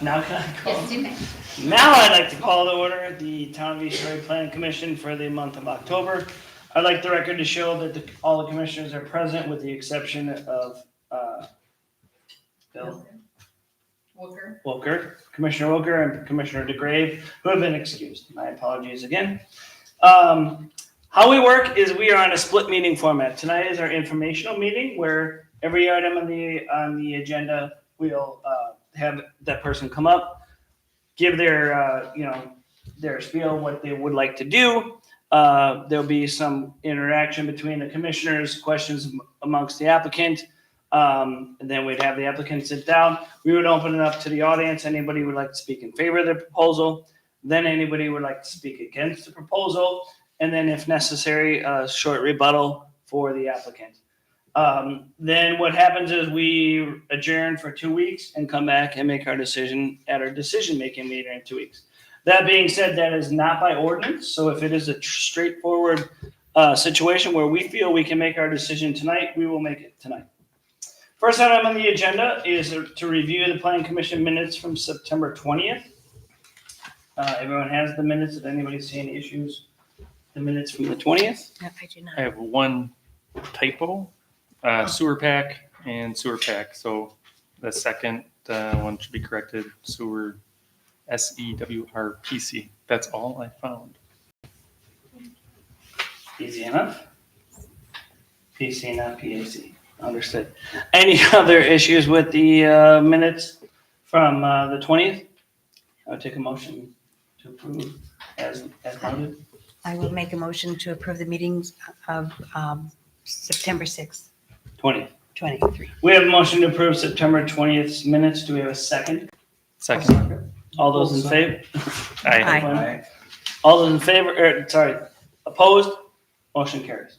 Now can I call? Yes, you may. Now I'd like to call to order the Town of East Story Planning Commission for the month of October. I'd like the record to show that all the commissioners are present with the exception of Bill Wilker, Commissioner Wilker and Commissioner DeGrave, who have been excused. My apologies again. How we work is we are on a split meeting format. Tonight is our informational meeting where every item on the agenda, we'll have that person come up, give their their spiel, what they would like to do. There'll be some interaction between the commissioners, questions amongst the applicant, and then we'd have the applicant sit down. We would open it up to the audience. Anybody would like to speak in favor of the proposal, then anybody would like to speak against the proposal, and then if necessary, a short rebuttal for the applicant. Then what happens is we adjourn for 2 weeks and come back and make our decision at our decision-making meeting in 2 weeks. That being said, that is not by ordinance. So if it is a straightforward situation where we feel we can make our decision tonight, we will make it tonight. First item on the agenda is to review the Planning Commission minutes from September 20th. Everyone has the minutes. Did anybody see any issues? The minutes from the 20th? No, I do not. I have one typo, sewer pack and sewer pack. So the second one should be corrected, sewer SEWRPC. That's all I found. Easy enough. PC, not PAC. Understood. Any other issues with the minutes from the 20th? I would take a motion to approve as noted. I will make a motion to approve the meetings of September 6th, 20th. 23. We have a motion to approve September 20th minutes. Do we have a second? Second. All those in favor? Aye. All those in favor, opposed? Motion carries.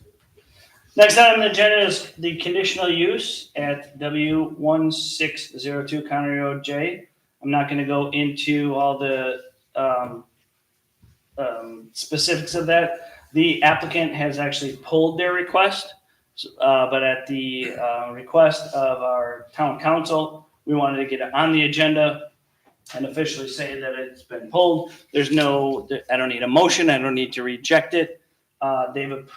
Next item on the agenda is the conditional use at W1602 County Road J. I'm not going to go into all the specifics of that. The applicant has actually pulled their request, but at the request of our town council, we wanted to get it on the agenda and officially say that it's been pulled. I don't need a motion. I don't need to reject it. They've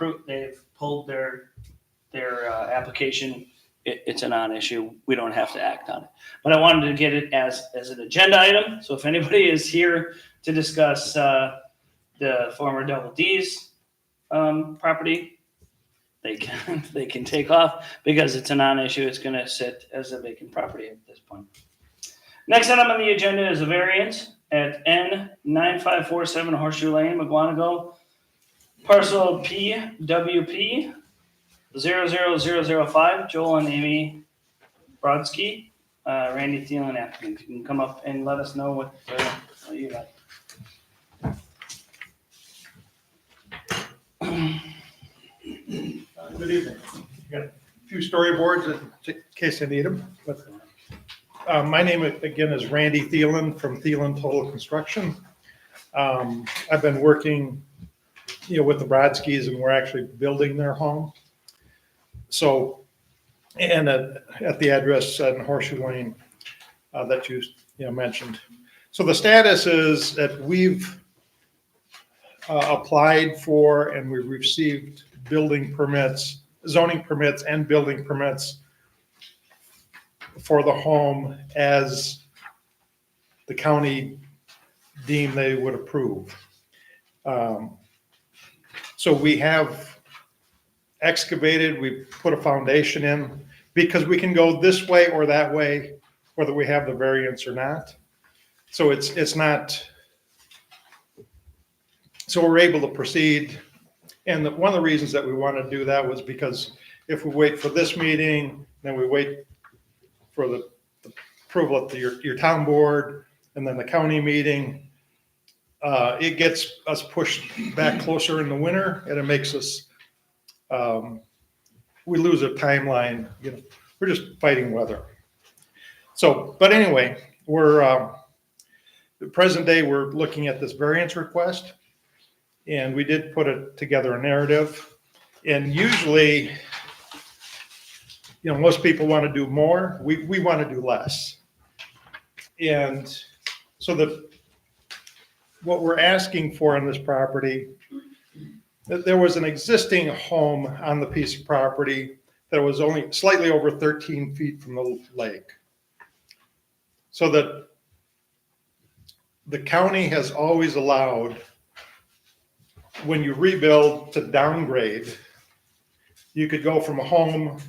pulled their application. It's a non-issue. We don't have to act on it. But I wanted to get it as an agenda item. So if anybody is here to discuss the former Double D's property, they can take off because it's a non-issue. It's going to sit as a vacant property at this point. Next item on the agenda is a variance at N9547 Horseshoe Lane, McGuanago, parcel PWP 00005, Joel and Amy Brodsky, Randy Thielen applicant. You can come up and let us know what you got. Good evening. Got a few storyboards in case I need them. But my name again is Randy Thielen from Thielen Total Construction. I've been working, with the Brodskys, and we're actually building their home. So, and at the address in Horseshoe Lane that you mentioned. So the status is that we've applied for and we've received building permits, zoning permits and building permits for the home as the county deemed they would approve. So we have excavated, we put a foundation in because we can go this way or that way, whether we have the variance or not. So it's not, so we're able to proceed. And one of the reasons that we want to do that was because if we wait for this meeting, then we wait for the approval of your town board and then the county meeting, it gets us pushed back closer in the winter and it makes us, we lose a timeline, we're just fighting weather. So, but anyway, we're, the present day, we're looking at this variance request and we did put it together a narrative. And usually, most people want to do more. We want to do less. And So what we're asking for on this property, that there was an existing home on the piece of property that was only slightly over 13 feet from the lake. So that the county has always allowed, when you rebuild, to downgrade. You could go from a home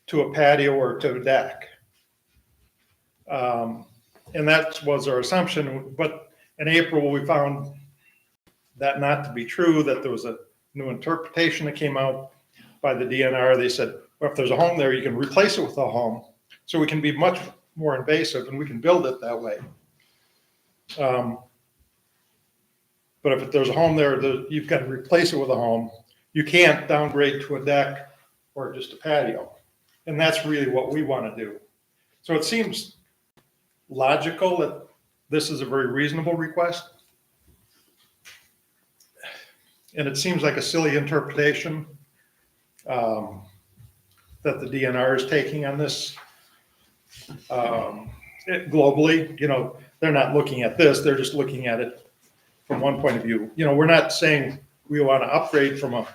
to a patio or to a deck. And that was our assumption, but in April, we found that not to be true, that there was a new interpretation that came out by the DNR. They said, well, if there's a home there, you can replace it with a home. So we can be much more invasive and we can build it that way. But if there's a home there, you've got to replace it with a home. You can't downgrade to a deck or just a patio. And that's really what we want to do. So it seems logical that this is a very reasonable request. And it seems like a silly interpretation that the DNR is taking on this. Globally, they're not looking at this, they're just looking at it from one point of view. We're not saying we want to upgrade from a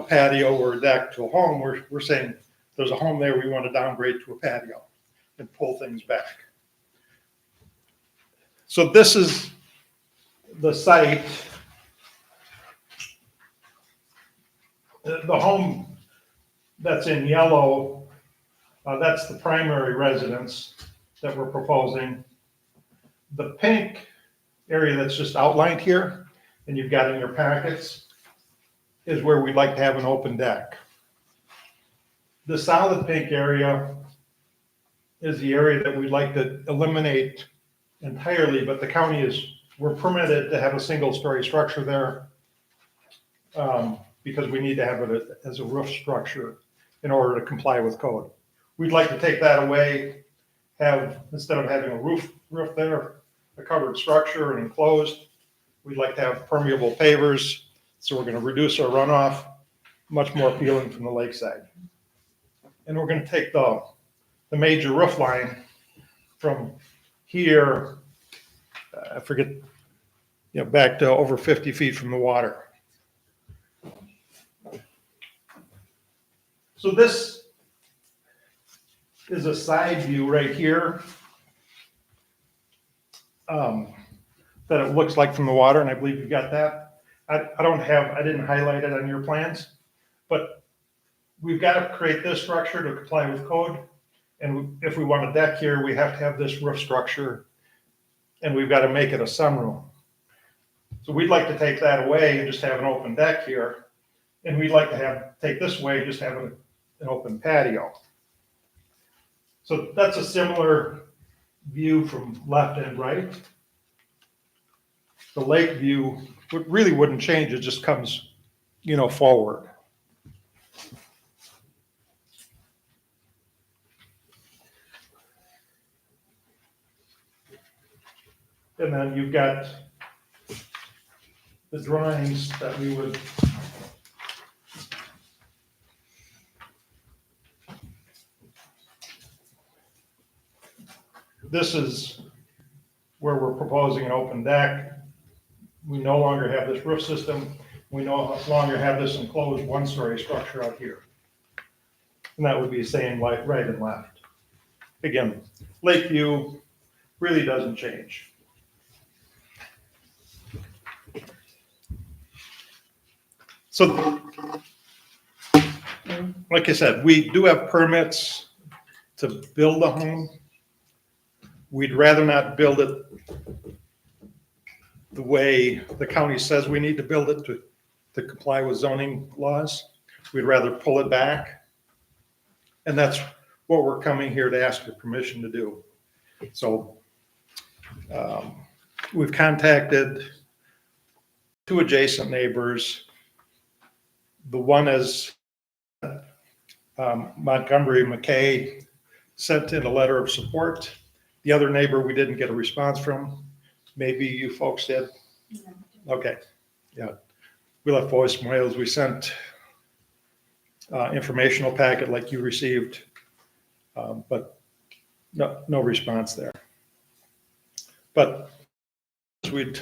patio or a deck to a home. We're saying there's a home there, we want to downgrade to a patio and pull things back. So this is the site. The home that's in yellow, that's the primary residence that we're proposing. The pink area that's just outlined here, and you've got in your packets, is where we'd like to have an open deck. The solid pink area is the area that we'd like to eliminate entirely, but the county we're permitted to have a single-story structure there because we need to have it as a roof structure in order to comply with code. We'd like to take that away, instead of having a roof there, a covered structure and enclosed, we'd like to have permeable pavers. So we're going to reduce our runoff, much more appealing from the lakeside. And we're going to take the major roof line from here, I forget, back to over 50 feet from the water. So this is a side view right here that it looks like from the water, and I believe you got that. I didn't highlight it on your plans, but we've got to create this structure to comply with code. And if we want a deck here, we have to have this roof structure, and we've got to make it a sunroom. So we'd like to take that away and just have an open deck here. And we'd like to take this away, just have an open patio. So that's a similar view from left and right. The lake view really wouldn't change, it just comes, forward. And then you've got the drawings that we would this is where we're proposing an open deck. We no longer have this roof system. We no longer have this enclosed one-story structure out here. And that would be saying right and left. Again, lake view really doesn't change. So, like I said, we do have permits to build a home. We'd rather not build it the way the county says we need to build it to comply with zoning laws. We'd rather pull it back. And that's what we're coming here to ask your permission to do. So we've contacted 2 adjacent neighbors. The one is Montgomery McKay sent in a letter of support. The other neighbor we didn't get a response from. Maybe you folks did? Okay, yeah. We left voicemails. We sent informational packet like you received, but no response there. But we'd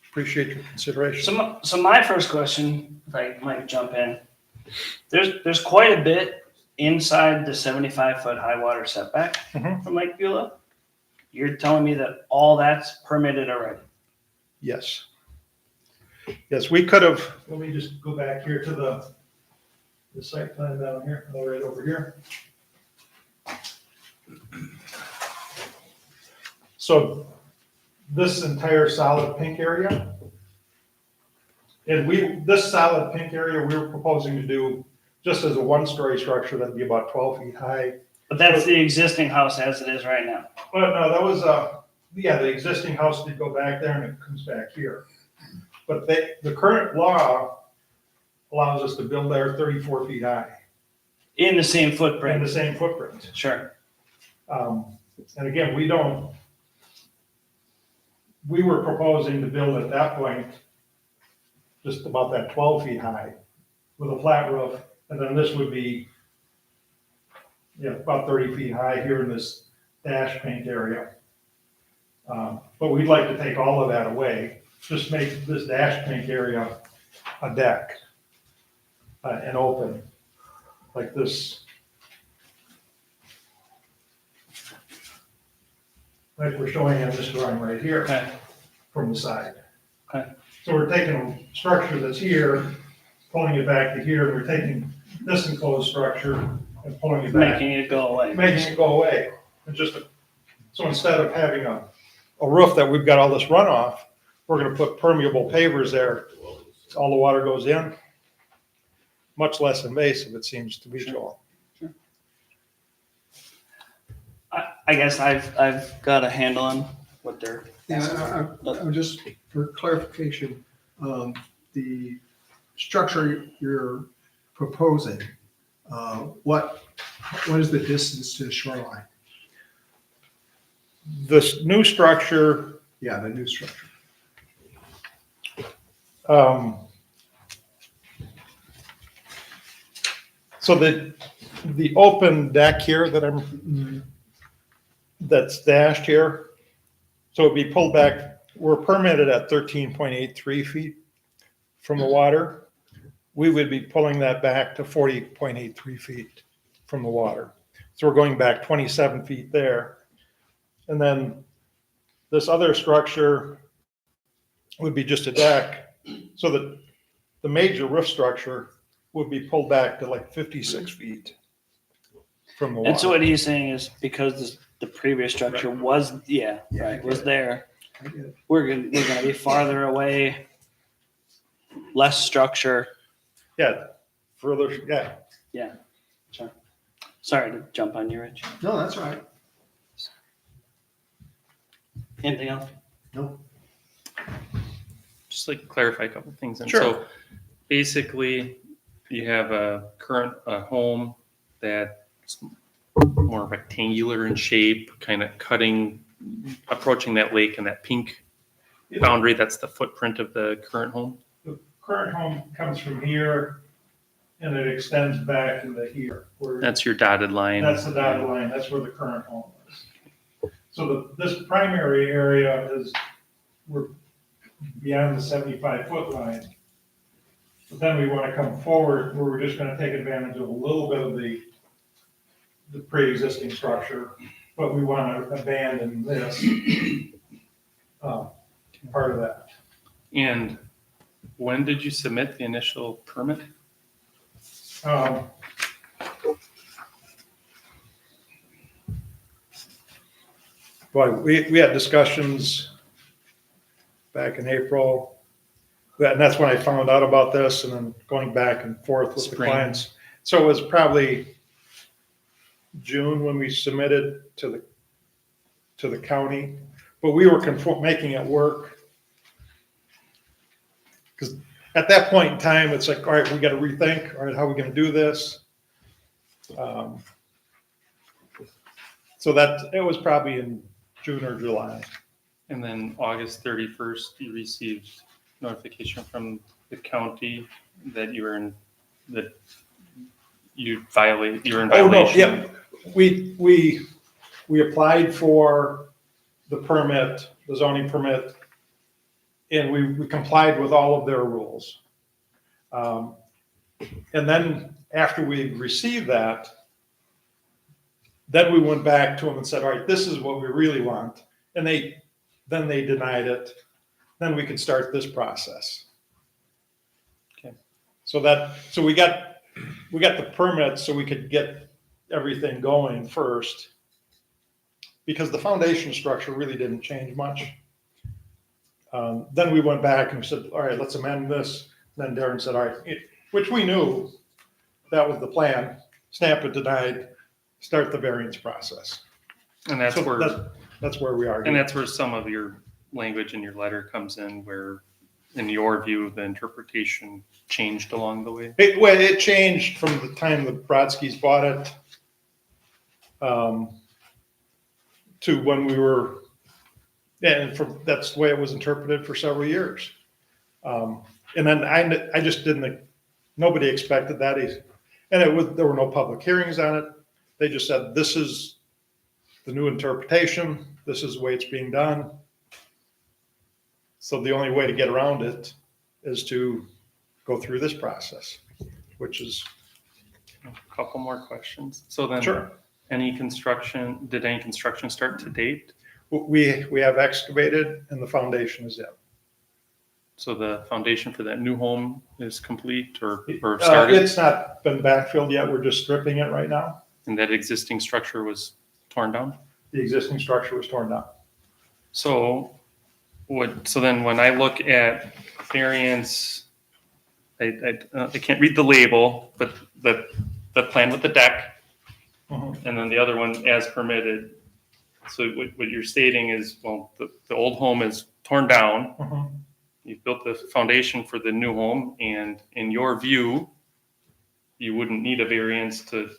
appreciate your consideration. So my first question, if I might jump in, there's quite a bit inside the 75-foot high water setback Mhm. from Lake Beulah. You're telling me that all that's permitted already? Yes. Yes, we could have, let me just go back here to the site plan down here, right over here. So this entire solid pink area, and this solid pink area, we were proposing to do just as a one-story structure that'd be about 12 feet high. But that's the existing house as it is right now. Well, no, that was, the existing house did go back there and it comes back here. But the current law allows us to build there 34 feet high In the same in footprint. the same footprint. Sure. And again, we were proposing to build at that point just about that 12 feet high with a flat roof. And then this would be, about 30 feet high here in this dash paint area. But we'd like to take all of that away, just make this dash paint area a deck and open like this. Like we're showing in this drawing right here Okay. from the side. Okay. So we're taking a structure that's here, pulling it back to here, and we're taking this enclosed structure and pulling it back, Making it go away. making it go away. And so instead of having a roof that we've got all this runoff, we're gonna put permeable pavers there. All the water goes in. Much less invasive, it seems to be, Joel. I guess I've got a handle on what they're. Yeah, I'm just, for clarification, the structure you're proposing, what is the distance to the shoreline? This new structure, Yeah, the new structure. so the open deck here that's dashed here, so it'd be pulled back, we're permitted at 13.83 feet from the water. We would be pulling that back to 40.83 feet from the water. So we're going back 27 feet there. And then this other structure would be just a deck, so that the major roof structure would be pulled back to like 56 feet from the water. And so what he's saying is because the previous structure was, Yeah, I right, get was it. there, I get it. we're gonna be farther away, less structure. Yeah, further, yeah. Sorry to jump on you, Rich. No, that's all right. Anything else? No. Just like clarify a couple things. And Sure. so basically you have a current home that's more rectangular in shape, kind of approaching that lake and that pink boundary. That's the footprint of the current home. The current home comes from here and it extends back into here. That's your dotted line. That's the dotted line, that's where the current home is. So this primary area we're beyond the 75-foot line. But then we want to come forward where we're just going to take advantage of a little bit of the pre-existing structure, but we want to abandon this part of that. And when did you submit the initial permit? Boy, we had discussions back in April, and that's when I found out about this, and then going back and forth with the Spring. clients. So it was probably June when we submitted to the county, but we were making it work. Because at that point in time, it's like, all right, we got to rethink, all right, how are we going to do this? So it was probably in June or July. And then August 31st, you received notification from the county that you were in violation. Oh, no, yeah, we applied for the permit, the zoning permit, and we complied with all of their rules. And then after we received that, then we went back to them and said, all right, this is what we really want. And then they denied it. Then we could start this process. Okay. So we got the permit so we could get everything going first. Because the foundation structure really didn't change much. Then we went back and we said, all right, let's amend this. Then Darren said, all right, which we knew that was the plan. Snap it denied, start the variance process. And that's So where, that's where we are. and that's where some of your language in your letter comes in, where in your view, the interpretation changed along the way. It changed from the time the Brodskis bought it to when we were, and that's the way it was interpreted for several years. And then I just didn't, nobody expected that. And there were no public hearings on it. They just said, this is the new interpretation. This is the way it's being done. So the only way to get around it is to go through this process, which is. A couple more questions. So then, Sure. did any construction start to date? We have excavated and the foundation is in. So the foundation for that new home is complete or started? It's not been backfilled yet. We're just stripping it right now. And that existing structure was torn down? The existing structure was torn down. So then when I look at variance, I can't read the label, but the plan with the deck, Mhm. and then the other one as permitted. So what you're stating is, well, the old home is torn down. Mhm. You've built the foundation for the new home, and in your view, you wouldn't need a variance to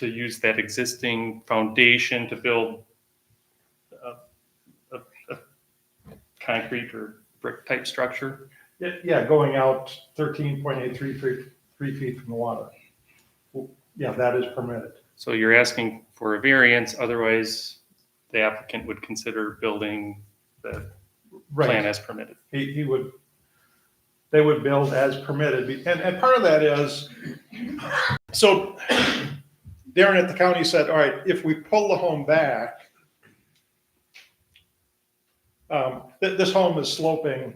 use that existing foundation to build a concrete or brick type structure. Yeah, going out 13.83 feet from the water. Yeah, that is permitted. So you're asking for a variance, otherwise the applicant would consider building the plan as permitted. They would build as permitted. And part of that is, so Darren at the county said, all right, if we pull the home back, this home is sloping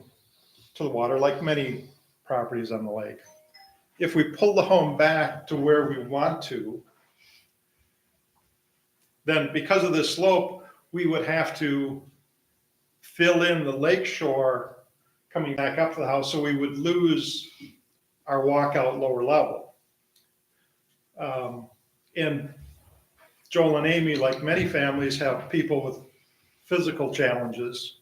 to the water like many properties on the lake. If we pull the home back to where we want to, then because of this slope, we would have to fill in the lake shore coming back up to the house, so we would lose our walkout lower level. And Joel and Amy, like many families, have people with physical challenges.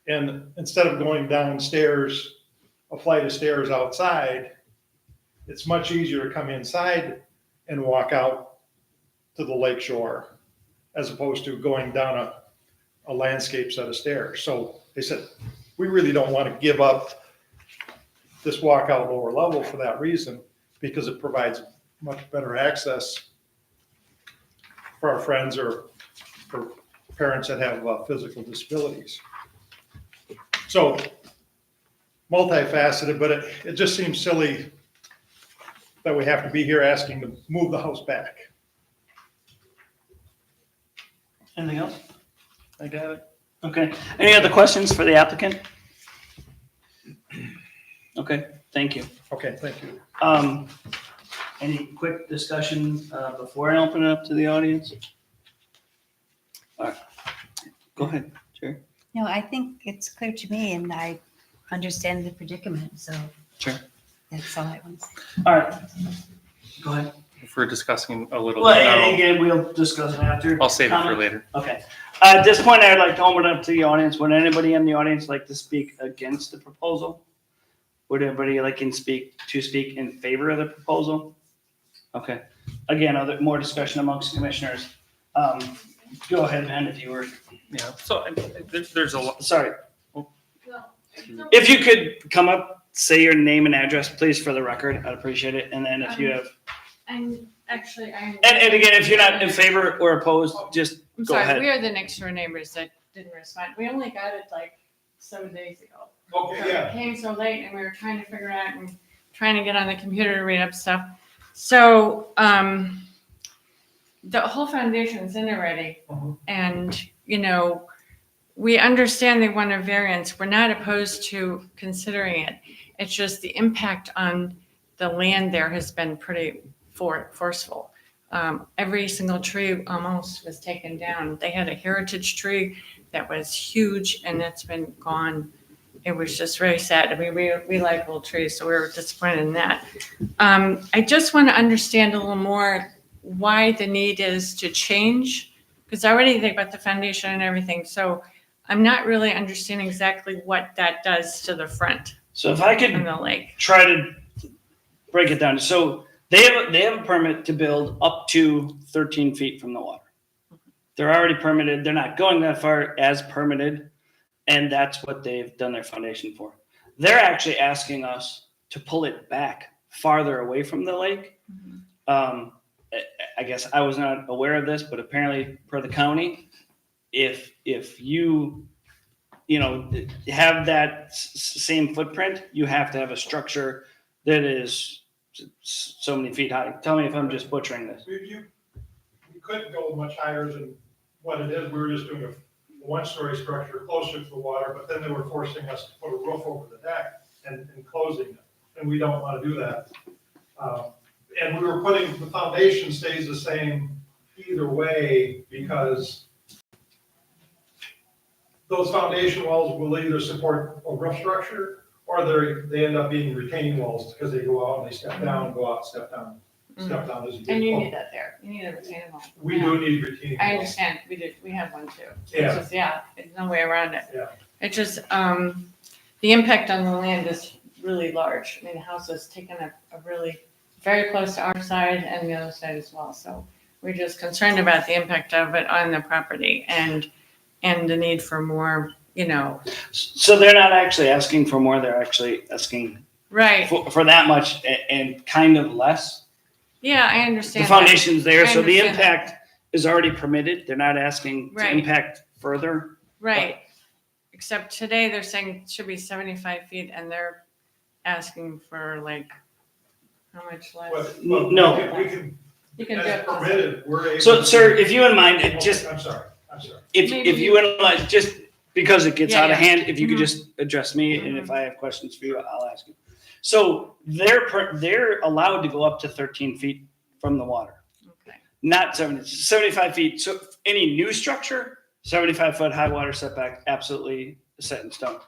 And instead of going downstairs, a flight of stairs outside, it's much easier to come inside and walk out to the lake shore as opposed to going down a landscape set of stairs. So they said, we really don't want to give up this walkout lower level for that reason, because it provides much better access for our friends or for parents that have physical disabilities. So multifaceted, but it just seems silly that we have to be here asking to move the house back. Anything else? I got it. Okay. Any other questions for the applicant? Okay, thank you. Okay, thank you. Any quick discussion before I open it up to the audience? All right. Go ahead, Jerry. No, I think it's clear to me and I understand the predicament, so. Sure. That's all I want to say. All right. Go ahead. If we're discussing a little Well, bit and now, again, we'll discuss it after. I'll save it for Comment? later. Okay. At this point, I'd like to open it up to the audience. Would anybody in the audience like to speak against the proposal? Would anybody like to speak in favor of the proposal? Okay. Again, more discussion amongst commissioners. Go ahead, Ben, if you were, Yeah, so there's a lot. sorry. If you could come up, say your name and address, please, for the record, I'd appreciate it. And then if you have, I'm. and again, if you're not in favor or opposed, just I'm Go sorry, ahead. we are the next door neighbors that didn't respond. We only got it like 7 days ago. Okay, So It came so late and we were trying to figure out and trying to get on the computer to read up stuff. So, the whole foundation's in already. Mhm. And, we understand they want a variance. We're not opposed to considering it. It's just the impact on the land there has been pretty forceful. Every single tree almost was taken down. They had a heritage tree that was huge and that's been gone. It was just very sad. I mean, we like old trees, so we were disappointed in that. I just want to understand a little more why the need is to change, because I already think about the foundation and everything. So I'm not really understanding exactly what that does to the front So if I could and the lake. try to break it down. So they have a permit to build up to 13 feet from the water. They're already permitted. They're not going that far as permitted, and that's what they've done their foundation for. They're actually asking us to pull it back farther away from the lake. I guess I was not aware of this, but apparently per the county, if you have that same footprint, you have to have a structure that is so many feet high. Tell me if I'm just butchering this. You couldn't go much higher than what it is. We were just doing a one-story structure closer to the water, but then they were forcing us to put a roof over the deck and closing it. And we don't want to do that. And we were putting, the foundation stays the same either way because those foundation walls will either support a roof structure or they end up being retaining walls because they go out and they step down, go out, step down as you get And you closer. need that there. You need a retaining wall. We Yeah. do need retaining I walls. understand. We have one too. Yeah. It's just, there's no way around it. Yeah. It's just, the impact on the land is really large. I mean, the house is taken a really, very close to our side and the other side as well. So we're just concerned about the impact of it on the property and the need for more, So they're not actually asking for more. They're actually asking right. for that much and kind of less. Yeah, I The understand that. foundation's there, I so the understand that. impact is already permitted. They're not asking to Right. impact further. Right. Except today they're saying it should be 75 feet and they're asking for like, how much less? But No. we can, You can do as it. permitted, we're able. So, to- sir, if you wouldn't mind, Okay, just I'm sorry. if Maybe you wouldn't mind, just because it gets Yeah, out of yeah. hand, if you could Mhm. just address me, and if I have questions for you, I'll ask you. So they're allowed to go up to 13 feet from the water, Okay. not 75 feet. So any new structure, 75-foot high water setback, absolutely set in stone.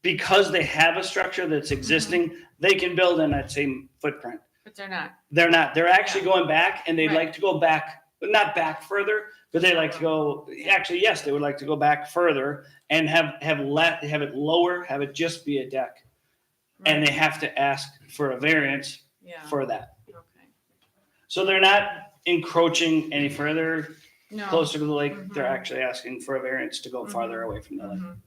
Because they have a structure that's existing, they can build in that same footprint. But they're not. They're not. They're actually going back, and they'd Right. like to go back, but not back further. But they like to go. Actually, yes, they would like to go back further and have it lower, have it just be a deck, and Right. they have to ask for a variance Yeah. for that. Okay. So they're not encroaching any further No. closer to the lake. They're Mhm. actually asking for a variance to go farther away from the lake. Mhm.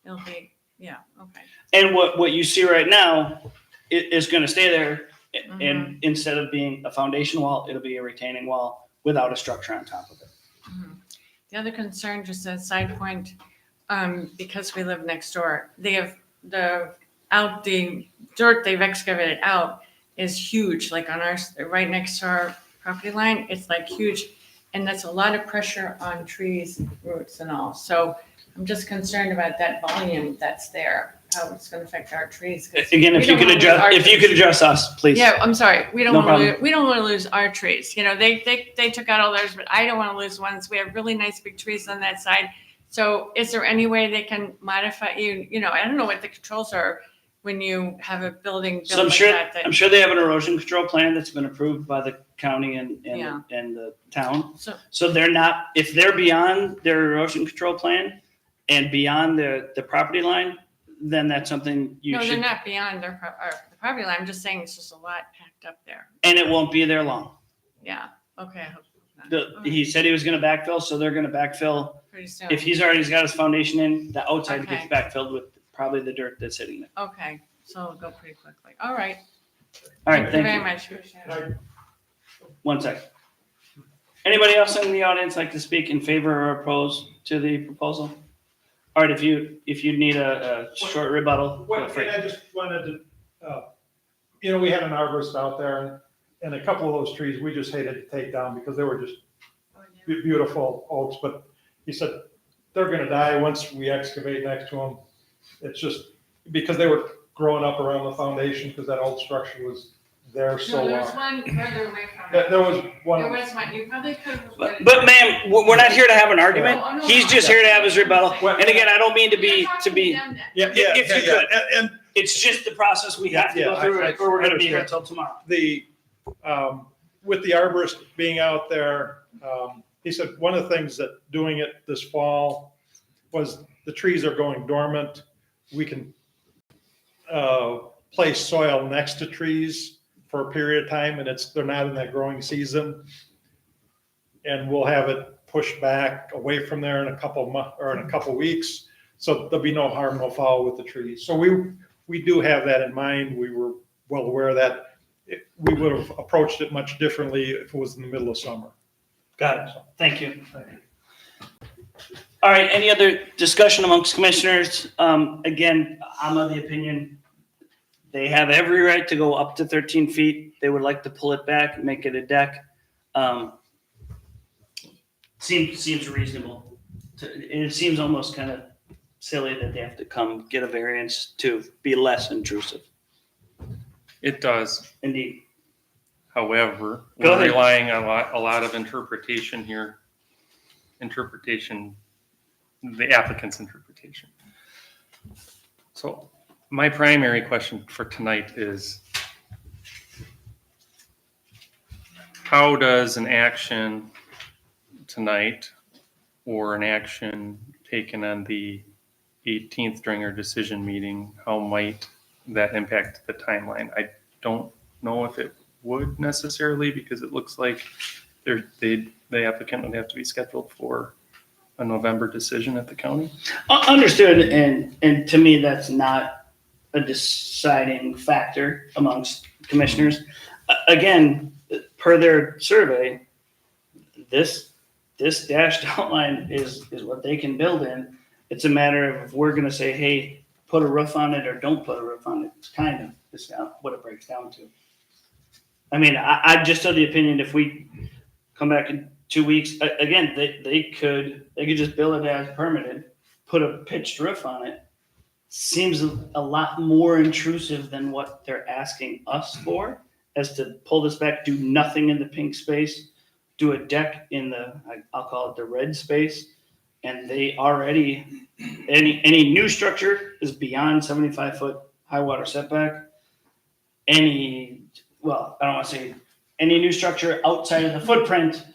It'll be, yeah, okay. And what you see right now is going to stay there. Mm-hmm. And instead of being a foundation wall, it'll be a retaining wall without a structure on top of it. Mhm. The other concern, just a side point, because we live next door, they have the dirt they've excavated out is huge, like on our, right next to our property line, it's like huge. And that's a lot of pressure on trees, roots and all. So I'm just concerned about that volume that's there, how it's gonna affect our trees. 'cause Again, we if you don't could wanna lose address, our if you trees. could address us, please. Yeah, I'm sorry. We don't No want problem. to. We don't want to lose our trees. They took out all theirs, but I don't want to lose ones. We have really nice big trees on that side. So, is there any way they can modify? I don't know what the controls are when you have a building built So I'm like sure, that. I'm sure they have an erosion control plan that's been approved by the county and Yeah. the town. So- So they're not, if they're beyond their erosion control plan and beyond the property line, then that's something you no, they're should, not beyond the property line. I'm just saying it's just a lot packed up there. and it won't be there long. Yeah. Okay. I hope not. He said he was gonna backfill, so they're gonna backfill. Pretty soon. If he's already got his foundation in, the outside Okay. gets backfilled with probably the dirt that's sitting there. Okay. So it'll go pretty quickly. All right. All right, Thank you very thank you. much. Appreciate it. One sec. Anybody else in the audience like to speak in favor or oppose to the proposal? All right, if you need a short rebuttal, feel Well, free. and I just wanted to, we had an arborist out there, and a couple of those trees, we just hated to take down because they were just beautiful oaks, but he said, they're gonna die once we excavate next to them. It's just, because they were growing up around the foundation, because that old structure was there so No, there's long. one further away from There it. there was There one, was one, you probably could have. But ma'am, we're not here to have an argument. Oh, no, He's no. just here to have his rebuttal. And again, I don't mean to be, yeah, If you could. and it's just the process we have to go Yeah, through I- or we're I gonna be here understand. until tomorrow. with the arborist being out there, he said one of the things that doing it this fall was the trees are going dormant. We can place soil next to trees for a period of time, and they're not in that growing season. And we'll have it pushed back away from there in a couple weeks. So there'll be no harm, no foul with the trees. So we do have that in mind. We were well aware of that. We would have approached it much differently if it was in the middle of summer. Got it. Thank you. All right, any other discussion amongst commissioners? Again, I'm of the opinion they have every right to go up to 13 feet. They would like to pull it back, make it a deck. Seems reasonable. It seems almost kind of silly that they have to come get a variance to be less intrusive. It does. Indeed. However, Go we're ahead. relying on a lot of interpretation here. The applicant's interpretation. So my primary question for tonight is, how does an action tonight or an action taken on the 18th during our decision meeting, how might that impact the timeline? I don't know if it would necessarily, because it looks like the applicant would have to be scheduled for a November decision at the county. Understood, and to me, that's not a deciding factor amongst commissioners. Again, per their survey, this dashed outline is what they can build in. It's a matter of if we're gonna say, hey, put a roof on it or don't put a roof on it. It's kind of is what it breaks down to. I mean, I just of the opinion, if we come back in 2 weeks, again, they could just build it as permitted, put a pitched roof on it. Seems a lot more intrusive than what they're asking us for, as to pull this back, do nothing in the pink space, do a deck in I'll call it the red space. And they already, any new structure is beyond 75-foot high water setback. I don't want to say any new structure outside of the footprint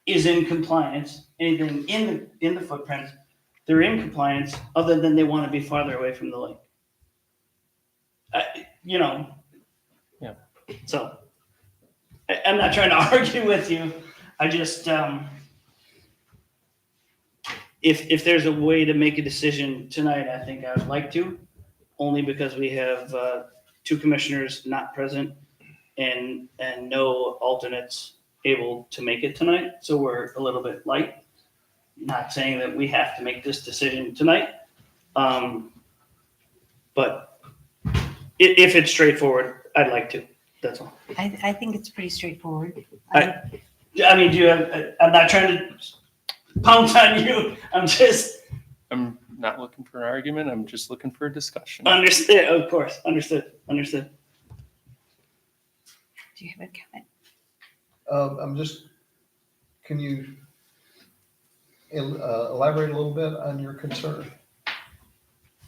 is in compliance. Anything in the footprint, they're in compliance, other than they want to be farther away from the lake. Yeah. So I'm not trying to argue with you. I just, if there's a way to make a decision tonight, I think I would like to, only because we have 2 commissioners not present and no alternates able to make it tonight. So we're a little bit light. Not saying that we have to make this decision tonight. But if it's straightforward, I'd like to. That's all. I think it's pretty straightforward. I mean, do you have, I'm not trying to pounce on you. I'm not looking for an argument. I'm just looking for a discussion. Understood, of course. Understood. Do you have a comment? Can you elaborate a little bit on your concern?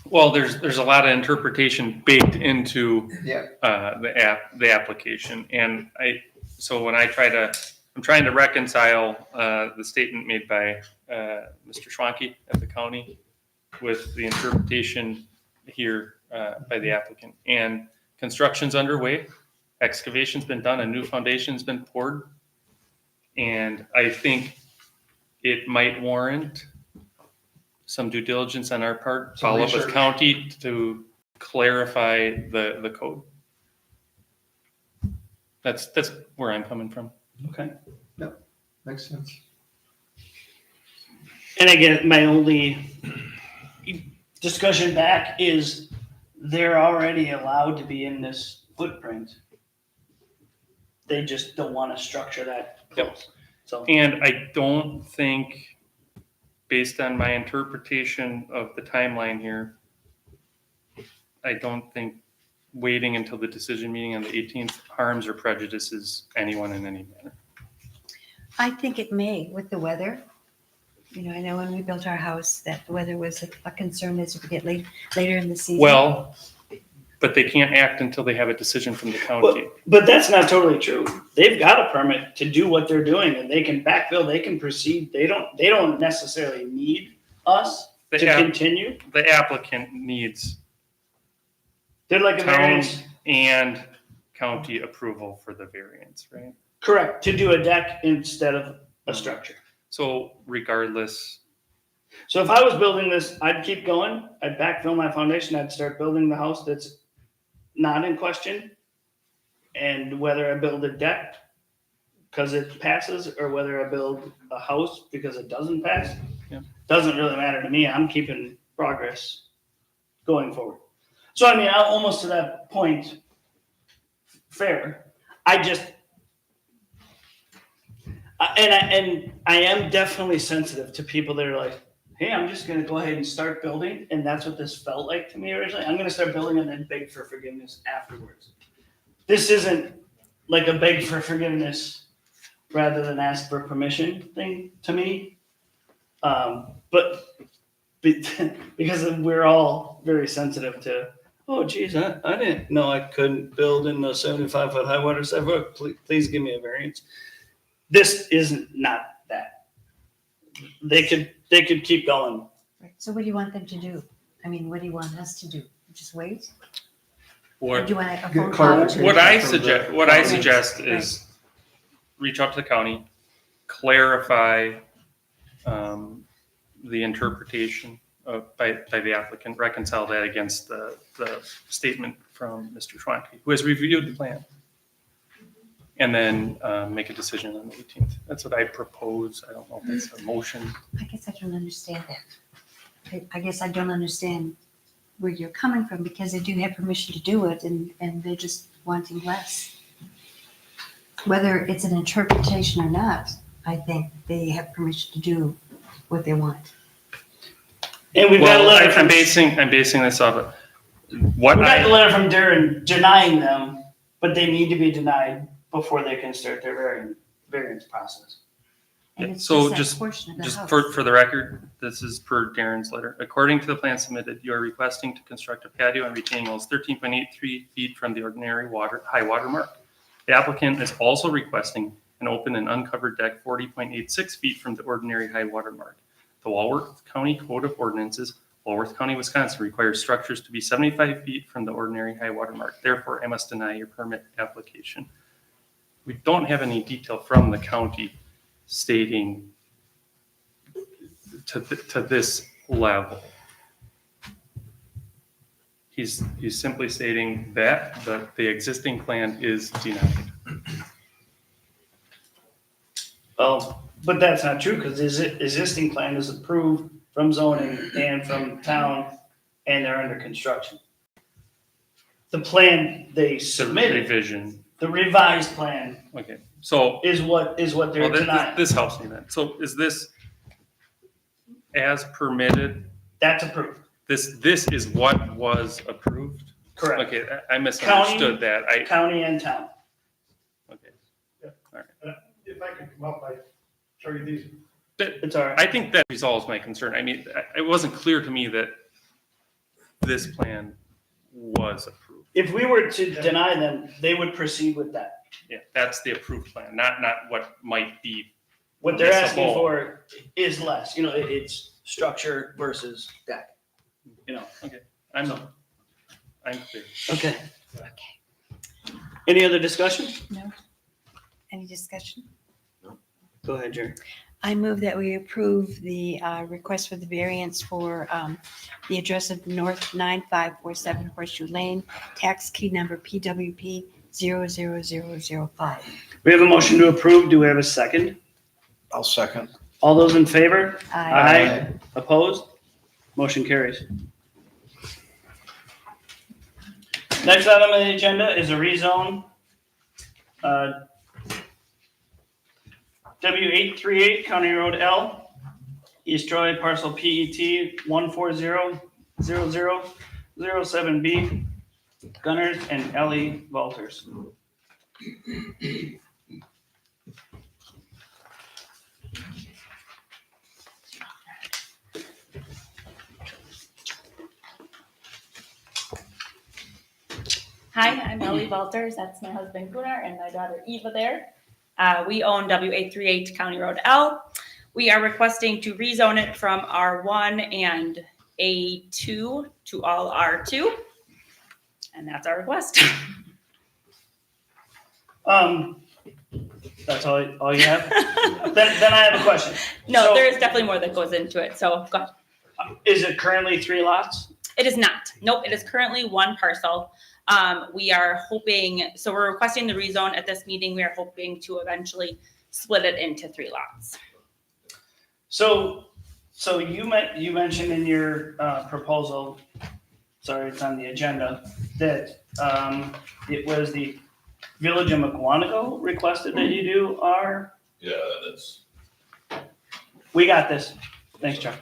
Well, there's a lot of interpretation baked into Yeah. the application, and when I'm trying to reconcile the statement made by Mr. Schwanke at the county with the interpretation here by the applicant. And construction's underway, excavation's been done, a new foundation's been poured, and I think it might warrant some due diligence on our part, Some follow up with research. county to clarify the code. That's where I'm coming from. Okay. Makes sense. And again, my only discussion back is they're already allowed to be in this footprint. They just don't want to structure that close. So, And I don't think, based on my interpretation of the timeline here, I don't think waiting until the decision meeting on the 18th harms or prejudices anyone in any manner. I think it may with the weather. You know, I know when we built our house that the weather was a concern as we get later in the season. Well, but they can't act until they have a decision from the county. but that's not totally true. They've got a permit to do what they're doing, and they can backfill. They can proceed. They don't necessarily need us The to app- continue. The applicant needs They're like a town variance, and county approval for the variance, right? correct, to do a deck instead of a structure. So regardless, So if I was building this, I'd keep going. I'd backfill my foundation. I'd start building the house that's not in question. And whether I build a deck because it passes or whether I build a house because it doesn't pass, Yeah. doesn't really matter to me. I'm keeping progress going forward. So I mean, almost to that point, fair. I am definitely sensitive to people that are like, hey, I'm just gonna go ahead and start building, and that's what this felt like to me originally. I'm gonna start building and then beg for forgiveness afterwards. This isn't like a beg for forgiveness rather than ask for permission thing to me. But because we're all very sensitive to, oh geez, I didn't know I couldn't build in the 75-foot high water sidewalk. Please give me a variance. This isn't not that. They could keep going. Right. So what do you want them to do? I mean, what do you want us to do? Just wait? Or what do you want a Get phone call? clarification. What I from suggest, the what I county. suggest is reach out to the county, clarify the interpretation by the applicant, reconcile that against the statement from Mr. Schwanke, who has reviewed the plan, and then make a decision on the 18th. That's what I propose. I don't know if that's a motion. I guess I don't understand that. I guess I don't understand where you're coming from because they do have permission to do it and they're just wanting less. Whether it's an interpretation or not, I think they have permission to do what they want. And we've got a Well, letter from I'm basing this off of what we got the I, letter from Durin denying them, but they need to be denied before they can start their variance process. And it's So that just- portion of the just house. for the record, this is per Darren's letter. According to the plan submitted, you are requesting to construct a patio and retaining walls 13.83 feet from the ordinary high water mark. The applicant is also requesting an open and uncovered deck 40.86 feet from the ordinary high water mark. The Walworth County Code of Ordinances, Walworth County, Wisconsin, requires structures to be 75 feet from the ordinary high water mark. Therefore, I must deny your permit application. We don't have any detail from the county stating to this level. He's simply stating that the existing plan is denied. Well, but that's not true because the existing plan is approved from zoning and from town and they're under construction. The plan they The submitted, revision, the revised plan okay, so, is what they're well, denying. this helps me then. So is this as permitted? That's approved, This is what was approved? correct. Okay, I misunderstood that. County and town. Okay. If I could come up, I'd show you these. It's all right. I think that resolves my concern. I mean, it wasn't clear to me that this plan was approved. If we were to deny them, they would proceed with that. Yeah, that's the approved plan, not what might be. What they're asking Permissible. for is less, it's structure versus deck, I'm clear. Okay. Any other discussion? No? Any discussion? Go ahead, Jerry. I move that we approve the request for the variance for the address of North 9547 Horseshoe Lane, tax key number PWP 00005. We have a motion to approve. Do we have a second? I'll second. All those in favor? I Opposed? Motion carries. Next item on the agenda is a rezone. W838 County Road L, East Troy, parcel PET 1400007B, Gunners and Ellie Walters. Hi, I'm Ellie Walters. That's my husband Gunnar and my daughter Eva there. We own W838 County Road L. We are requesting to rezone it from R1 and A2 to all R2. And that's our request. That's all you have? Then I have a question. No, So, there is definitely more that goes into it. So go ahead. Is it currently 3 lots? It is not. Nope, it is currently one parcel. We are hoping, so we're requesting the rezone at this meeting. We are hoping to eventually split it into 3 lots. So you mentioned in your proposal, sorry, it's on the agenda, that it was the Village of McWanago requested that you do our, Yeah, that's. we got this. Thanks, Chuck.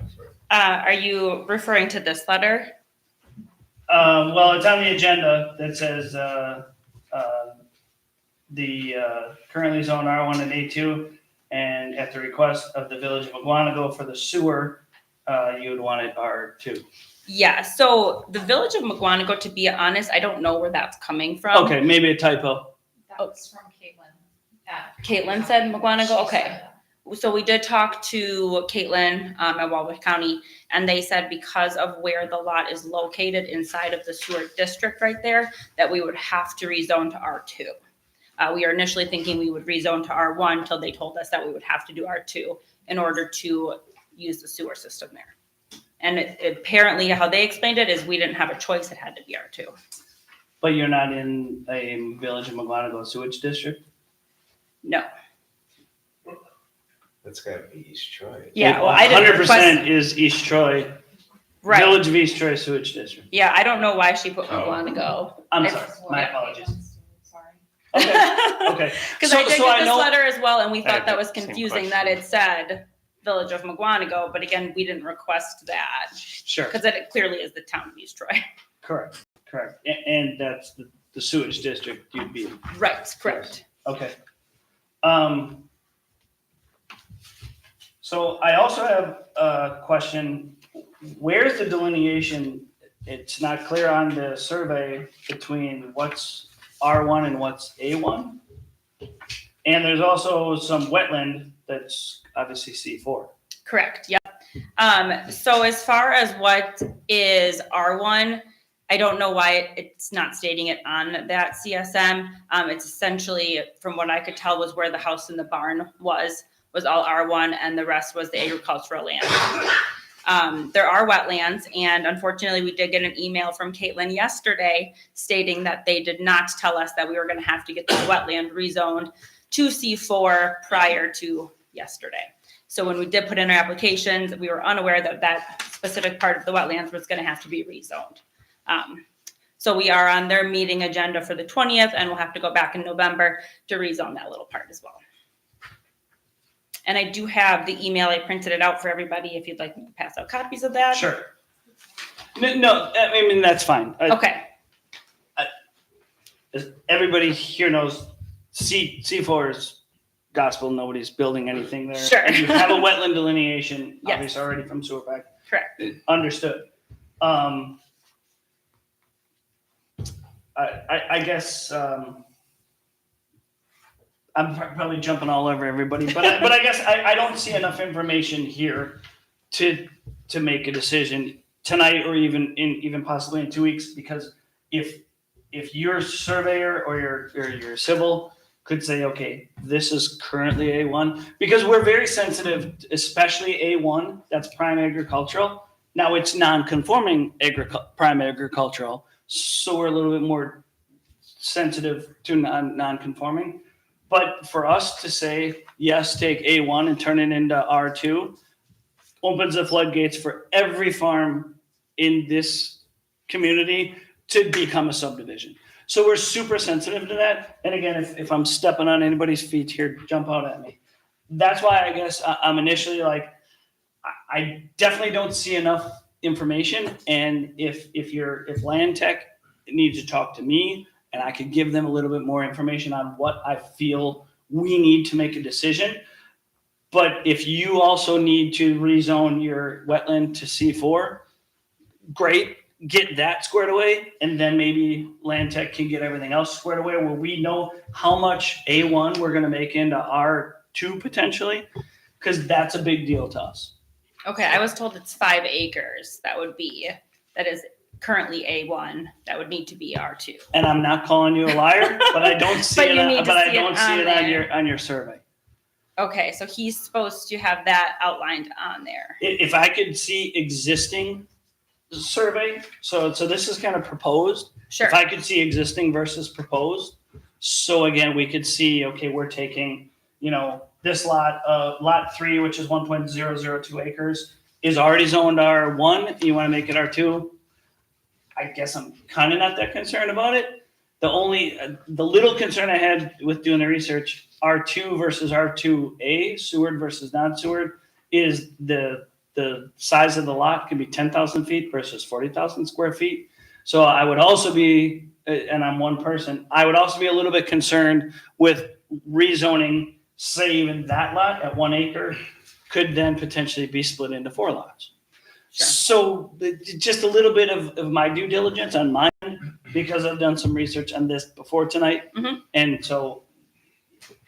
Are you referring to this letter? Well, it's on the agenda that says the currently zone R1 and A2, and at the request of the Village of McWanago for the sewer, you would want it R2. Yeah, so the Village of McWanago, to be honest, I don't know where that's coming from. Okay, maybe a typo. That was from Caitlin. Caitlin said McWanago, okay. So we did talk to Caitlin at Walworth County, and they said because of where the lot is located inside of the sewer district right there, that we would have to rezone to R2. We were initially thinking we would rezone to R1 until they told us that we would have to do R2 in order to use the sewer system there. And apparently how they explained it is we didn't have a choice, it had to be R2. But you're not in a Village of McWanago sewage district? No. That's gotta be East Troy. Yeah, well, I didn't 100% is East Troy, Right. Village of East Troy sewage district. Yeah, I don't know why she put Oh. McWanago. I'm It's- sorry, my apologies. Sorry. Okay, okay. Because So- I did so get I this know- letter as well, and we I had thought that was the same confusing that question. it said Village of McWanago, but again, we didn't request that Sure, because it clearly is the town of East Troy. correct. And that's the sewage district you'd be in. Right, correct. Okay. So I also have a question. Where's the delineation? It's not clear on the survey between what's R1 and what's A1. And there's also some wetland that's obviously C4. Correct, yep. So as far as what is R1, I don't know why it's not stating it on that CSM. It's essentially, from what I could tell, was where the house and the barn was all R1, and the rest was the agricultural land. There are wetlands, and unfortunately, we did get an email from Caitlin yesterday stating that they did not tell us that we were going to have to get the wetland rezoned to C4 prior to yesterday. So when we did put in our applications, we were unaware that that specific part of the wetlands was going to have to be rezoned. So we are on their meeting agenda for the 20th, and we'll have to go back in November to rezone that little part as well. And I do have the email. I printed it out for everybody if you'd like me to pass out copies of that. Sure. No, I mean, that's fine. Okay, Everybody here knows C4 is gospel. Nobody's building anything there. Sure. And you have a wetland delineation, Yes. obviously already from sewer pack. correct. Understood. I guess I'm probably jumping all over everybody, but I guess I don't see enough information here to make a decision tonight or even possibly in 2 weeks, because if your surveyor or your civil could say, okay, this is currently A1, because we're very sensitive, especially A1, that's prime agricultural. Now it's non-conforming prime agricultural, so we're a little bit more sensitive to non-conforming. But for us to say yes, take A1 and turn it into R2, opens the floodgates for every farm in this community to become a subdivision. So we're super sensitive to that. And again, if I'm stepping on anybody's feet here, jump out at me. That's why I guess I'm initially like, I definitely don't see enough information. And if Land Tech needs to talk to me and I could give them a little bit more information on what I feel we need to make a decision. But if you also need to rezone your wetland to C4, great, get that squared away. And then maybe Land Tech can get everything else squared away where we know how much A1 we're gonna make into R2 potentially, because that's a big deal to us. Okay, I was told it's 5 acres that is currently A1, that would need to be R2. And I'm not calling you a liar, but I don't see But it, you need to but I see it don't see on it on there. on your survey. Okay, so he's supposed to have that outlined on there. If I could see existing survey, so this is kind of proposed. Sure. If I could see existing versus proposed, so again, we could see, okay, we're taking, this lot, lot 3, which is 1.002 acres, is already zoned R1. You want to make it R2? I guess I'm kind of not that concerned about it. The little concern I had with doing the research, R2 versus R2A, Seward versus non-Seward, is the size of the lot can be 10,000 feet versus 40,000 square feet. So I would also be, and I'm one person, I would also be a little bit concerned with rezoning, say even that lot at 1 acre could then potentially be split into 4 lots. Sure. So just a little bit of my due diligence on mine, because I've done some research on this before tonight. Mhm. And so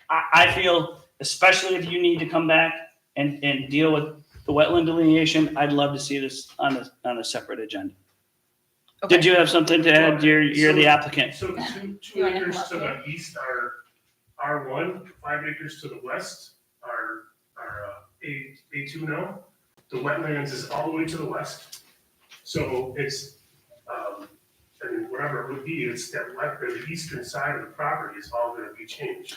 I feel, especially if you need to come back and deal with the wetland delineation, I'd love to see this on a separate agenda. Okay. Did you have something to add? You're the applicant. So You two wanna acres come up to here? the east are R1, 5 acres to the west are A2 now. The wetlands is all the way to the west. So it's, and whatever it would be, it's that the eastern side of the property is all gonna be changed.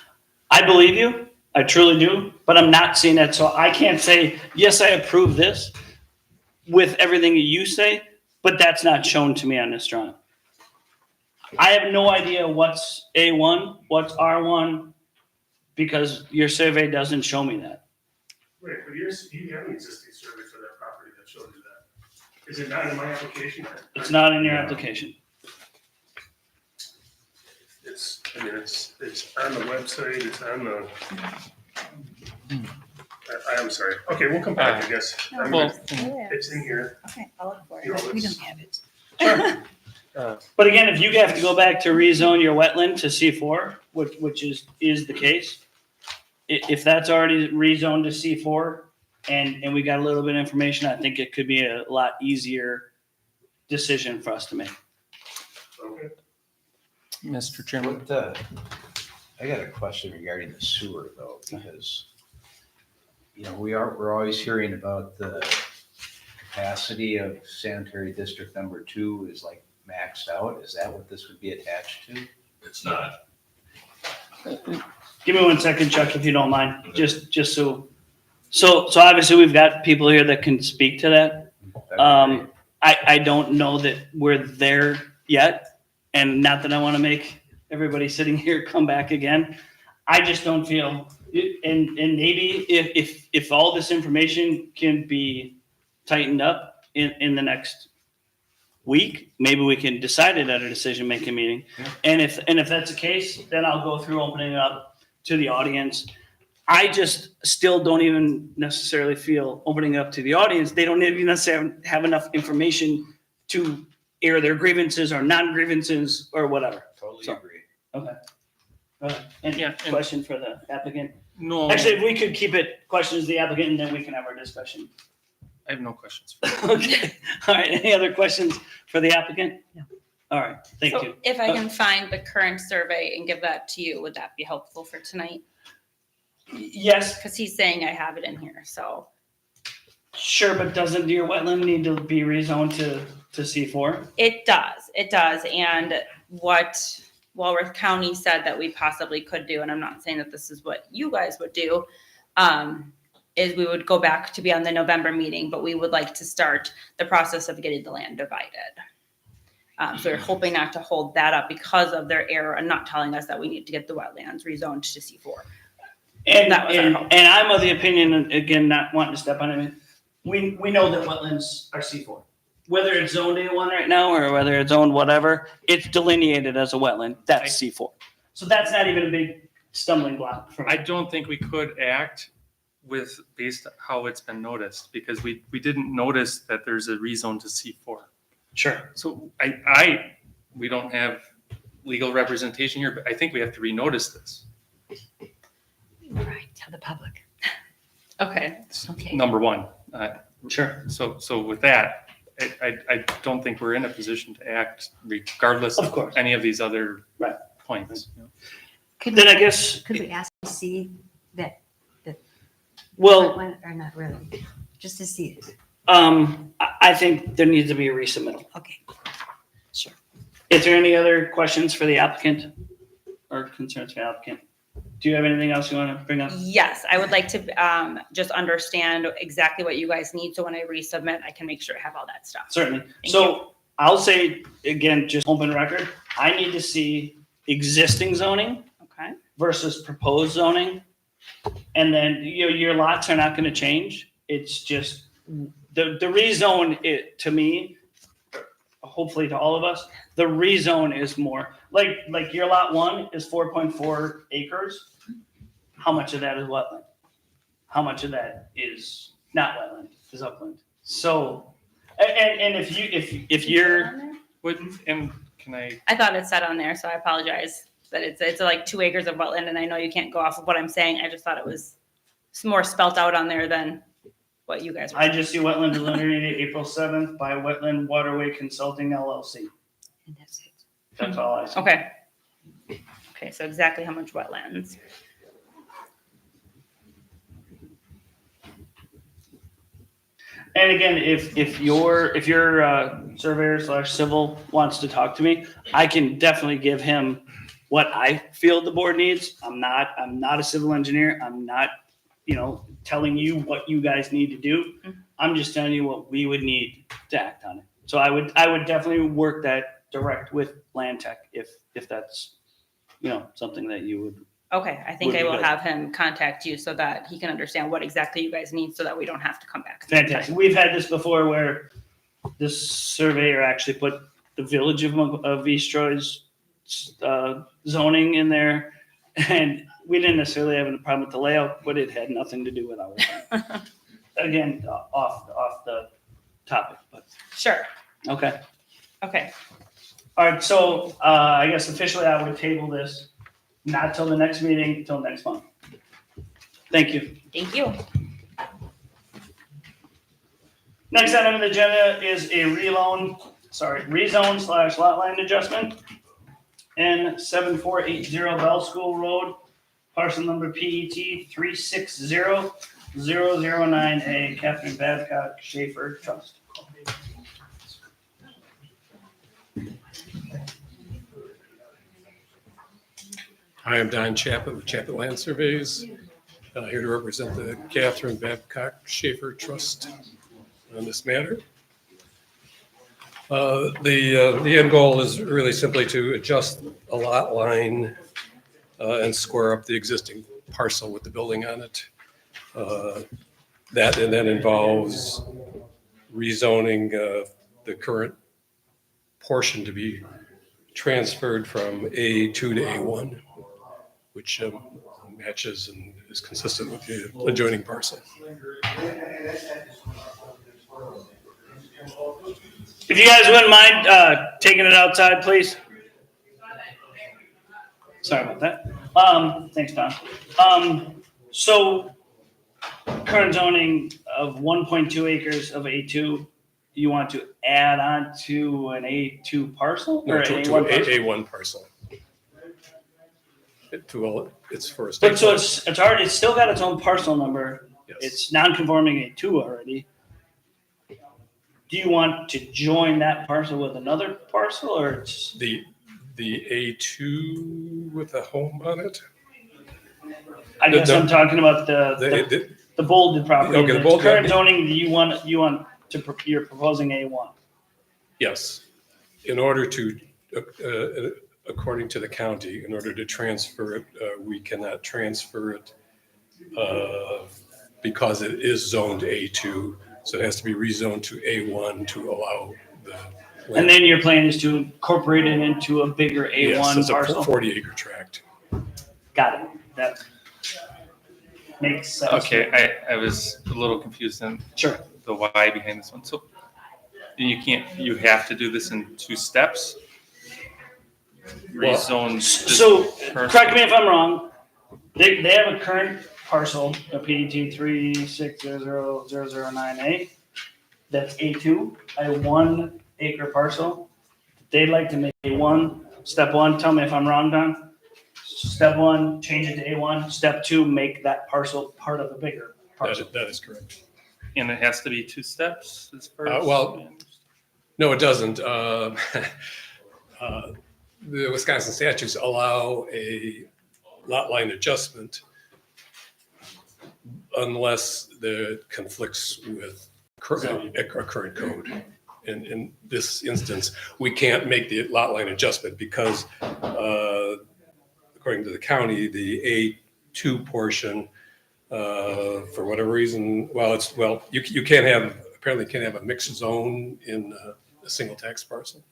I believe you. I truly do, but I'm not seeing that. So I can't say, yes, I approve this with everything that you say, but that's not shown to me on this drawing. I have no idea what's A1, what's R1, because your survey doesn't show me that. Right, but you have an existing survey for that property that shows you that. Is it not in my application? It's not in your application. It's on the website, it's on the. I'm sorry. Okay, we'll come back, I guess. Well, It's in here. Okay, I'll look for You know, We it's- don't have it. But again, if you have to go back to rezone your wetland to C4, which is the case, if that's already rezoned to C4 and we got a little bit of information, I think it could be a lot easier decision for us to make. Okay. Mr. Chairman. I got a question regarding the sewer though, because, we're always hearing about the capacity of sanitary district number 2 is like maxed out. Is that what this would be attached to? It's not. Give me 1 second, Chuck, if you don't mind, just so obviously we've got people here that can speak to that. That'd be great. I don't know that we're there yet, and not that I want to make everybody sitting here come back again. I just don't feel, and maybe if all this information can be tightened up in the next week, maybe we can decide it at a decision-making meeting. Yeah. And if that's the case, then I'll go through opening it up to the audience. I just still don't even necessarily feel opening it up to the audience. They don't even necessarily have enough information to air their grievances or non-grievances or whatever. Totally so- agree. Okay. Any Yeah, and- question for the applicant? No, Actually, if we could keep it questions to the applicant and then we can have our discussion. I have no questions. Okay. All right. Any other questions for the applicant? No. All right. Thank So you. if I can find the current survey and give that to you, would that be helpful for tonight? Yes, Because he's saying I have it in here, so. sure, but doesn't your wetland need to be rezoned to C4? It does. And what Walworth County said that we possibly could do, and I'm not saying that this is what you guys would do, is we would go back to be on the November meeting, but we would like to start the process of getting the land divided. So we're hoping not to hold that up because of their error and not telling us that we need to get the wetlands rezoned to C4. And, That was our and, hope. and I'm of the opinion, and again, not wanting to step on it, we know that wetlands are C4. Whether it's zoned A1 right now or whether it's zoned whatever, it's delineated as a wetland. That's C4. So that's not even a big stumbling block for me. I don't think we could act based on how it's been noticed, because we didn't notice that there's a rezone to C4. Sure. So we don't have legal representation here, but I think we have to renotice this. Right, tell the public. Okay. Okay. Number one. Sure. So with that, I don't think we're in a position to act regardless Of of course. any of these other Right. points. Could Then we, I guess, could we ask to see that well, one or not really? Just to see it. I think there needs to be a resubmittal. Okay. Is there any other questions for the applicant or concerns for the applicant? Do you have anything else you want to bring up? Yes, I would like to just understand exactly what you guys need, so when I resubmit, I can make sure I have all that stuff. Certainly. Thank So I'll say, again, just open record, I need to see existing zoning Okay, versus proposed zoning. And then, your lots are not going to change. It's just, the rezone, to me, hopefully to all of us, the rezone is more, like your lot 1 is 4.4 acres. How much of that is wetland? How much of that is not wetland, is upland? So, and if you're, And can I, I thought it said on there, so I apologize that it's like 2 acres of wetland, and I know you can't go off of what I'm saying. I just thought it was more spelt out on there than what you guys were I saying. just see wetland delineated April 7th by Wetland Waterway Consulting LLC. And that's it. That's all I see. Okay. Okay, so exactly how much wetlands? And again, if your surveyor / civil wants to talk to me, I can definitely give him what I feel the board needs. I'm not a civil engineer. I'm not, telling you what you guys need to do. I'm just telling you what we would need to act on it. So I would definitely work that direct with Land Tech if that's, something that you would. Okay, I think Would I be will good. have him contact you so that he can understand what exactly you guys need so that we don't have to come back. another time. Fantastic. We've had this before where this surveyor actually put the village of East Troy's zoning in there. And we didn't necessarily have a problem with the layout, but it had nothing to do with our, again, off the topic, but, Sure, okay. okay. All right, so I guess officially I would table this, not till the next meeting, till next month. Thank you. Thank you. Next item on the agenda is a rezone / lot line adjustment. N7480 Bell School Road, parcel number PET 360009A, Catherine Babcock Schaefer Trust. Hi, I'm Don Chaput with Chaput Land Surveys, here to represent the Catherine Babcock Schaefer Trust on this matter. The end goal is really simply to adjust a lot line and square up the existing parcel with the building on it. That involves rezoning the current portion to be transferred from A2 to A1, which matches and is consistent with the adjoining parcel. If you guys wouldn't mind taking it outside, please. Sorry about that. Thanks, Don. So current zoning of 1.2 acres of A2, you want to add on to an A2 parcel? No, Or to an A1 parcel? A1 parcel. It's for a But state. so it's still got its own parcel number. Yes. It's non-conforming A2 already. Do you want to join that parcel with another parcel or it's? The the A2 with a home on it. I guess I'm talking about the bolded property. Okay, the The bolded- current zoning, you're proposing A1. Yes, in order to, according to the county, in order to transfer it, we cannot transfer it because it is zoned A2, so it has to be rezoned to A1 to allow the. And then your plan is to incorporate it into a bigger Yes, A1 it's a parcel? 40-acre tract. Got it. That makes sense. Okay, I was a little confused on Sure. the why behind this one. So you have to do this in 2 steps? Rezone this So, parcel? correct me if I'm wrong, they have a current parcel, a PDT 3600009A, that's A2, a 1 acre parcel. They'd like to make A1, step 1, tell me if I'm wrong, Don. Step 1, change it to A1, step 2, make that parcel part of a bigger parcel. That is correct. And it has to be 2 steps as far as? Well, no, it doesn't. The Wisconsin statutes allow a lot line adjustment unless it conflicts with a current code. In this instance, we can't make the lot line adjustment because, according to the county, the A2 portion, for whatever reason, you can't have, apparently can't have a mixed zone in a single tax parcel.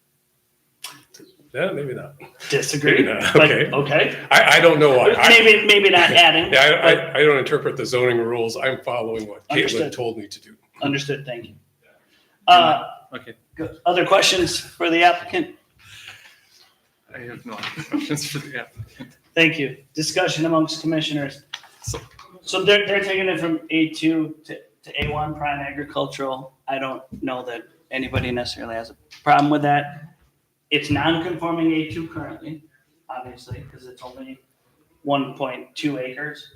Yeah, maybe not. Disagree, Maybe not. but Okay. okay. I don't know why. Maybe not adding. Yeah, I don't interpret the zoning rules. I'm following what Caitlin Understood. told me to do. Understood, thank you. Okay, Good. Other questions for the applicant? I have no other questions for the applicant. Thank you. Discussion amongst commissioners. So- So they're taking it from A2 to A1 prime agricultural. I don't know that anybody necessarily has a problem with that. It's non-conforming A2 currently, obviously, because it's only 1.2 acres.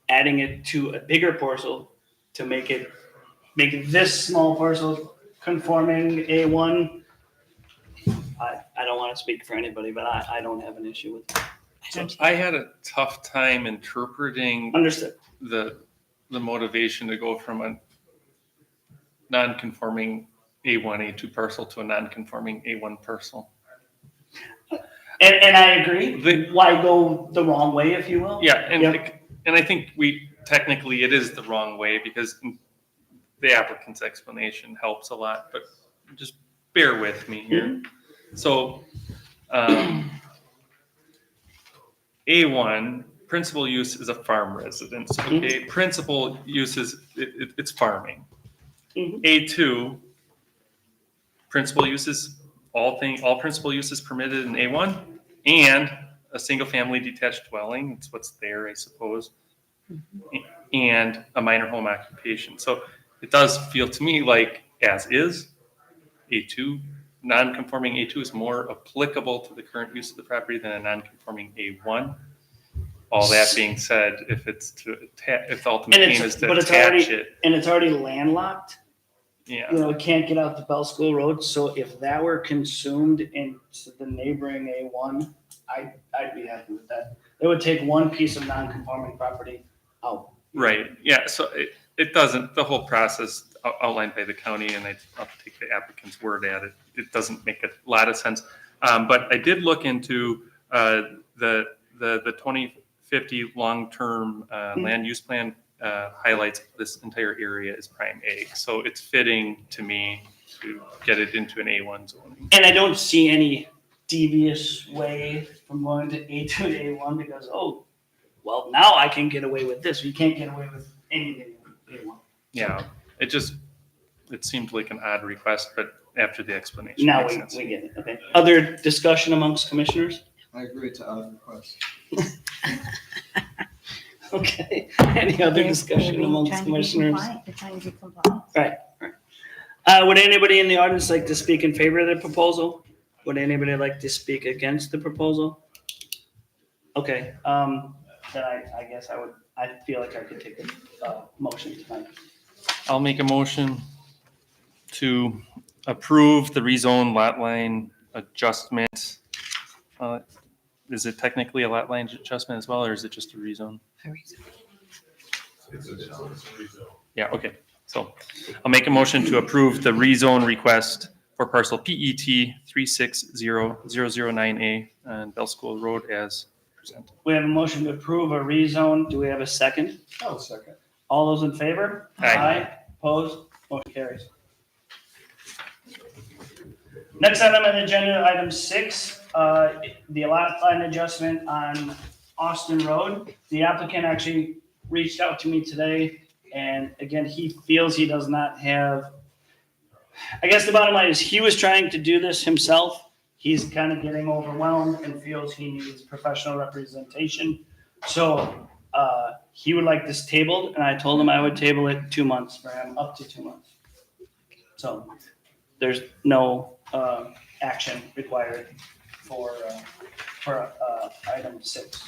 Adding it to a bigger parcel to make this small parcel conforming A1. I don't want to speak for anybody, but I don't have an issue with it. So I had a tough time interpreting Understood. the motivation to go from a non-conforming A1, A2 parcel to a non-conforming A1 parcel. And I agree. Why go the wrong way, if you will? Yeah, and Yep. and I think technically it is the wrong way because the applicant's explanation helps a lot, but just bear with me here. So, A1, principal use is a farm residence. Okay, principal use is it's farming. Mhm. A2, principal uses all principal uses permitted in A1 and a single family detached dwelling. It's what's there, I suppose, and a minor home occupation. So it does feel to me like as is, A2, non-conforming A2 is more applicable to the current use of the property than a non-conforming A1. All that being said, if it's if the ultimate And aim is to but it's attach already, it, and it's already landlocked. yeah. You know, it can't get out to Bell School Road. So if that were consumed into the neighboring A1, I'd be happy with that. It would take one piece of non-conforming property out. Right, yeah, so it doesn't, the whole process outlined by the county, and I'll take the applicant's word at it, it doesn't make a lot of sense. But I did look into the 2050 long-term land use plan highlights this entire area as prime ag. So it's fitting to me to get it into an A1 zoning. And I don't see any devious way from going to A2 to A1 because, oh, well, now I can get away with this. You can't get away with anything in A1. Yeah, it seemed like an odd request, but after the explanation. Now makes we sense. get it. Okay. Other discussion amongst commissioners? I agree to odd request. Okay. Any other discussion amongst commissioners? They're trying to be compliant. Right. Would anybody in the audience like to speak in favor of the proposal? Would anybody like to speak against the proposal? Okay, then I guess I feel like I could take a motion tonight. I'll make a motion to approve the rezone lot line adjustment Is it technically a lot line adjustment as well, or is it just a rezone? Yeah, okay. So I'll make a motion to approve the rezone request for parcel PET 3600009A on Bell School Road as presented. We have a motion to approve a rezone. Do we have a second? I'll second. All those in favor? Aye. Opposed? Motion carries. Next item on the agenda, item 6, the lot line adjustment on Austin Road. The applicant actually reached out to me today, and again, he feels he does not have, I guess the bottom line is he was trying to do this himself. He's kind of getting overwhelmed and feels he needs professional representation. So he would like this tabled, and I told him I would table it 2 months for him, up to 2 months. So there's no action required for item 6.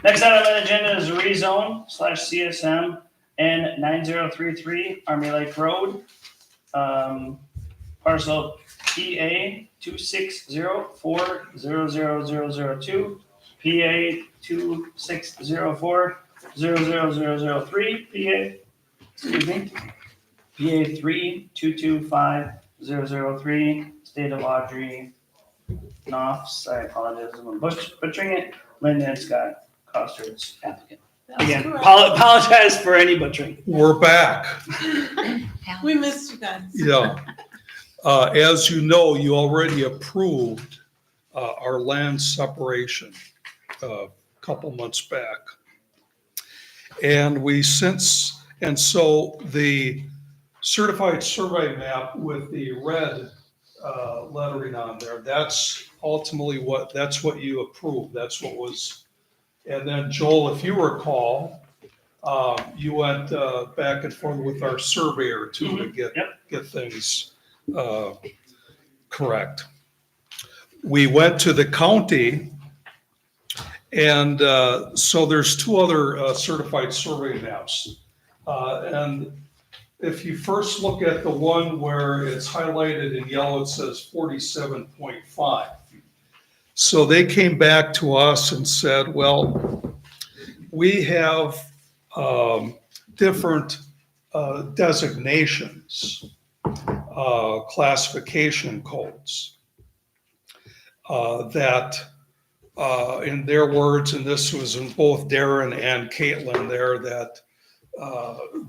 Next item on the agenda is rezone / CSM and 9033 Army Lake Road. Parcel PA 260400002, PA 260400003, PA 32250003, State of Audrey, Knopf's, I apologize if I'm butchering it, Linda and Scott Costard's applicant. Again, apologize for any butchering. We're back. We missed you guys. Yeah. As you know, you already approved our land separation a couple months back. And so the certified survey map with the red lettering on there, that's ultimately what you approved. That's what was. And then Joel, if you recall, you went back and forth with our surveyor too to get things correct. We went to the county, and so there's 2 other certified survey maps. And if you first look at the one where it's highlighted in yellow, it says 47.5. So they came back to us and said, well, we have different designations, classification codes that, in their words, and this was in both Darren and Caitlin there, that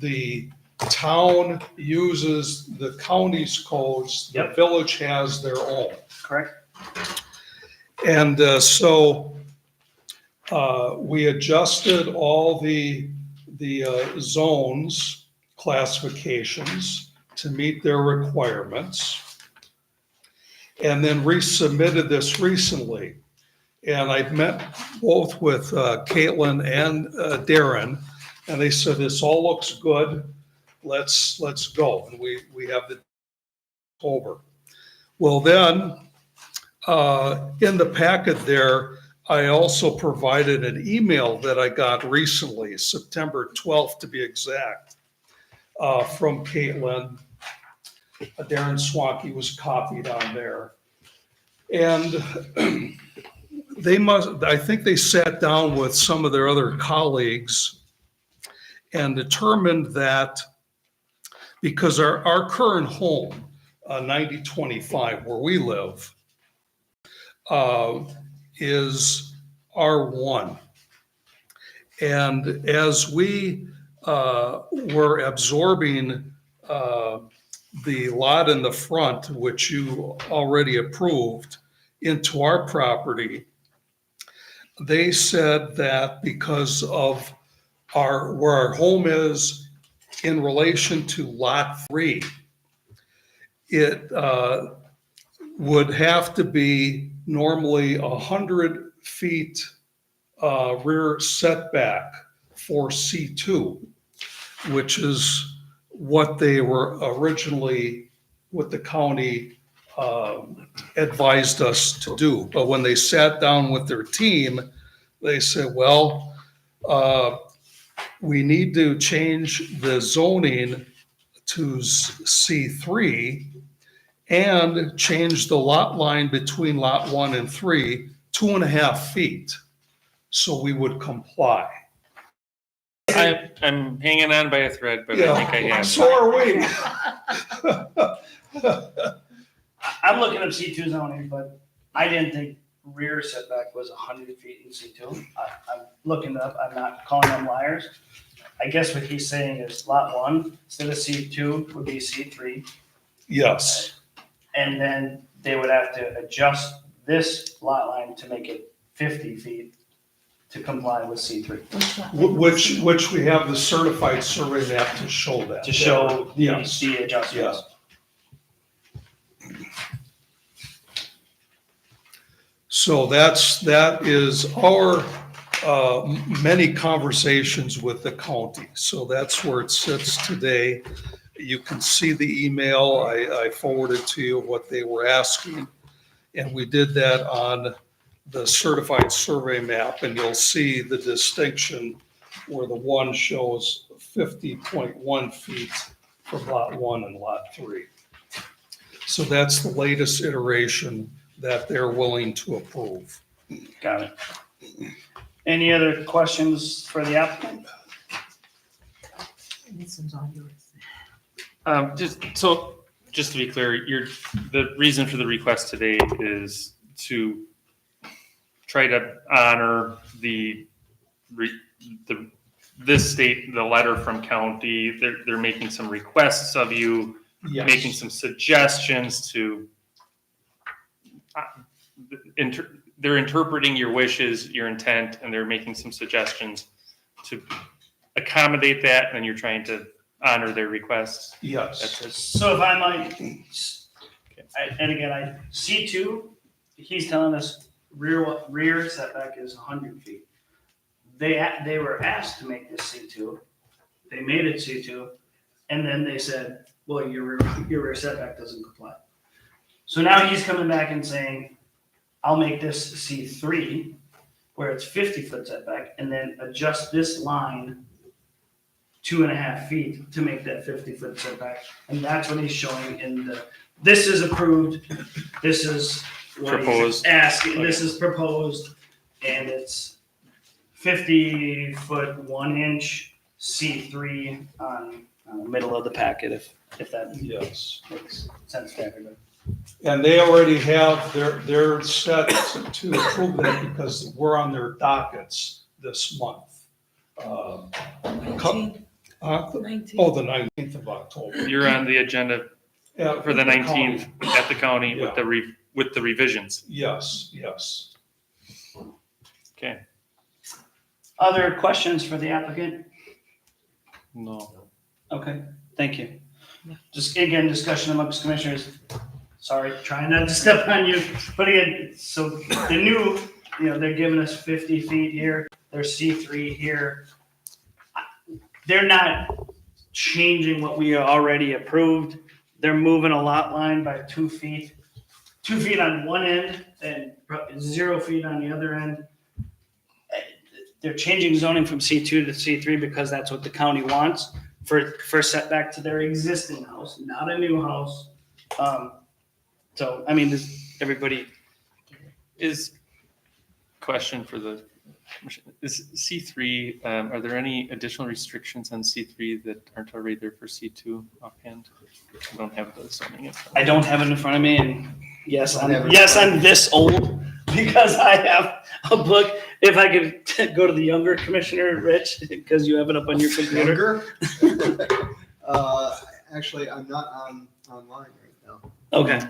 the town uses the county's codes, the village has their own. Correct. And so we adjusted all the zones classifications to meet their requirements, and then resubmitted this recently. And I've met both with Caitlin and Darren, and they said this all looks good. Let's go. And we have the over. Well, then in the packet there, I also provided an email that I got recently, September 12th to be exact, from Caitlin. Darren Swanky was copied on there. And I think they sat down with some of their other colleagues and determined that because our current home, 9025, where we live, is R1. And as we were absorbing the lot in the front, which you already approved, into our property, they said that because of where our home is in relation to lot 3, it would have to be normally 100 feet rear setback for C2, which is what they were originally, what the county advised us to do. But when they sat down with their team, they said, well, we need to change the zoning to C3, and change the lot line between lot 1 and 3 2.5 feet. So we would comply. I'm hanging on by a thread, but I think I Yeah, have. so are we. I'm looking up C2 zoning, but I didn't think rear setback was 100 feet in C2. I'm looking up, I'm not calling them liars. I guess what he's saying is lot 1 instead of C2 would be C3. Yes, And then they would have to adjust this lot line to make it 50 feet to comply with C3. which we have the certified survey map to show that. To show the Yes. adjustments. So that is our many conversations with the county. So that's where it sits today. You can see the email I forwarded to you, what they were asking. And we did that on the certified survey map, and you'll see the distinction where the one shows 50.1 feet from lot 1 and lot 3. So that's the latest iteration that they're willing to approve. Got it. Any other questions for the applicant? This one's all yours. Just to be clear, the reason for the request today is to try to honor the letter from county. They're making some requests of you, Yes. making some suggestions to, they're interpreting your wishes, your intent, and they're making some suggestions to accommodate that, and you're trying to honor their requests. Yes. That's it. So if I might, and again, C2, he's telling us rear setback is 100 feet. They were asked to make this C2. They made it C2, and then they said, well, your rear setback doesn't comply. So now he's coming back and saying, I'll make this C3, where it's 50-foot setback, and then adjust this line 2.5 feet to make that 50-foot setback. And that's what he's showing in this is approved, this is what he's Proposed. asking, this is proposed, and it's 50-foot, 1-inch C3 on the middle of the packet, if that Yes. makes sense to everybody. And they already have, they're set to approve that because we're on their dockets this month. Oh, the 19th of October. You're on the agenda Yeah, for the 19th county. at the county Yeah. with the revisions. Yes, yes. Okay. Other questions for the applicant? No. Okay, thank you. Just again, discussion amongst commissioners. Sorry, trying not to step on you, but again, so the new, they're giving us 50 feet here, there's C3 here. They're not changing what we already approved. They're moving a lot line by 2 feet. 2 feet on one end and 0 feet on the other end. They're changing zoning from C2 to C3 because that's what the county wants for setback to their existing house, not a new house. So, I mean, everybody, Is question for the commission, is C3, are there any additional restrictions on C3 that aren't already there for C2 offhand? I don't have those zoning in front I don't have it in front of me, and yes, I'm this old because I have a book. If I could go to the younger commissioner, Rich, because you have it up on your computer. Actually, I'm not online right now. Okay.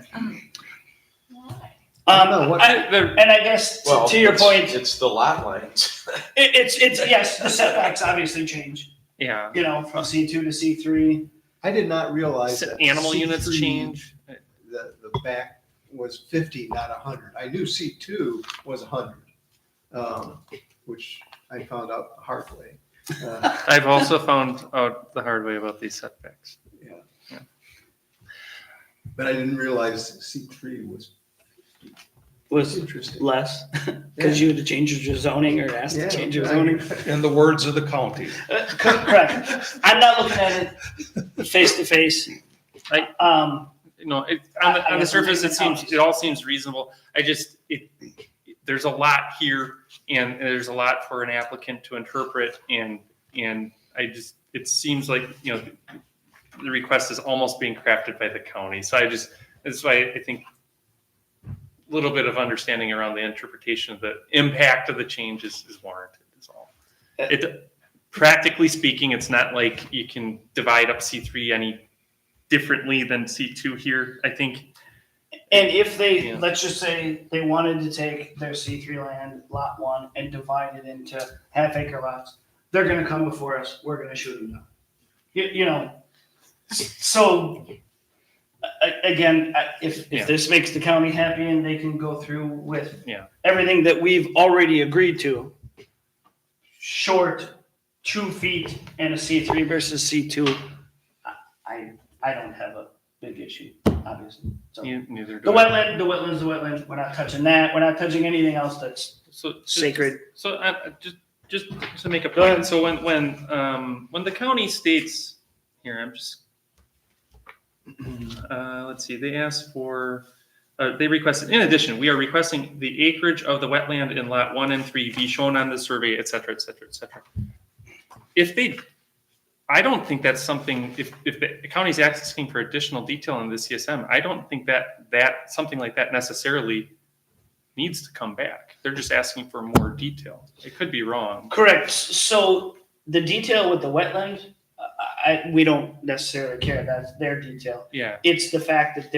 No, what- And I guess to your point, It's the lot lines. it's yes, the setbacks obviously change. Yeah. From C2 to C3. I did not realize that. Animal units C3, change. The back was 50, not 100. I knew C2 was 100, which I found out the hard way. I've also found out the hard way about these setbacks. But I didn't realize C3 was interesting. Less because you had to change your zoning or asked to change your zoning. In the words of the county. Correct. I'm not looking at it face to face. On the surface, it all seems reasonable. There's a lot here, and there's a lot for an applicant to interpret, and it seems like, the request is almost being crafted by the county. So that's why I think a little bit of understanding around the interpretation of the impact of the change is warranted, is all. Practically speaking, it's not like you can divide up C3 any differently than C2 here, I think. And if they, Yeah. let's just say they wanted to take their C3 land, lot 1, and divide it into half-acre lots, they're gonna come before us, we're gonna shoot them down. So, again, if Yeah. this makes the county happy and they can go through with Yeah. everything that we've already agreed to, short 2 feet and a C3 versus C2, I don't have a big issue, obviously. So Neither do the I. wetland, we're not touching that, we're not touching anything else that's So sacred. So just to make a Go ahead. point. So when the county states here, I'm just let's see. They asked for. They requested. In addition, we are requesting the acreage of the wetland in lot 1 and 3 be shown on the survey, et cetera, et cetera, et cetera. I don't think that's something. If the county's asking for additional detail in the CSM, I don't think that something like that necessarily needs to come back. They're just asking for more detail. It could be wrong. Correct. So the detail with the wetland, we don't necessarily care. That's their detail. Yeah. It's the fact that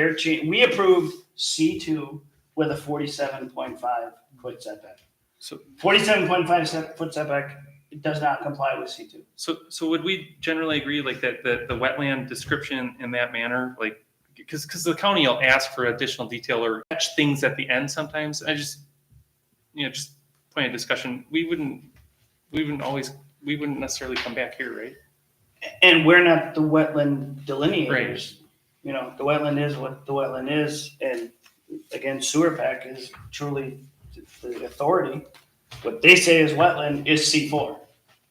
we approved C2 with a 47.5 foot setback. So 47.5 foot setback, it does not comply with C2. So would we generally agree like that the wetland description in that manner, like because the county will ask for additional detail or catch things at the end sometimes. I just point of discussion. We wouldn't necessarily come back here, right? And we're not the wetland delineators. The wetland is what the wetland is. And again, Sewer Pack is truly the authority. What they say is wetland is C4.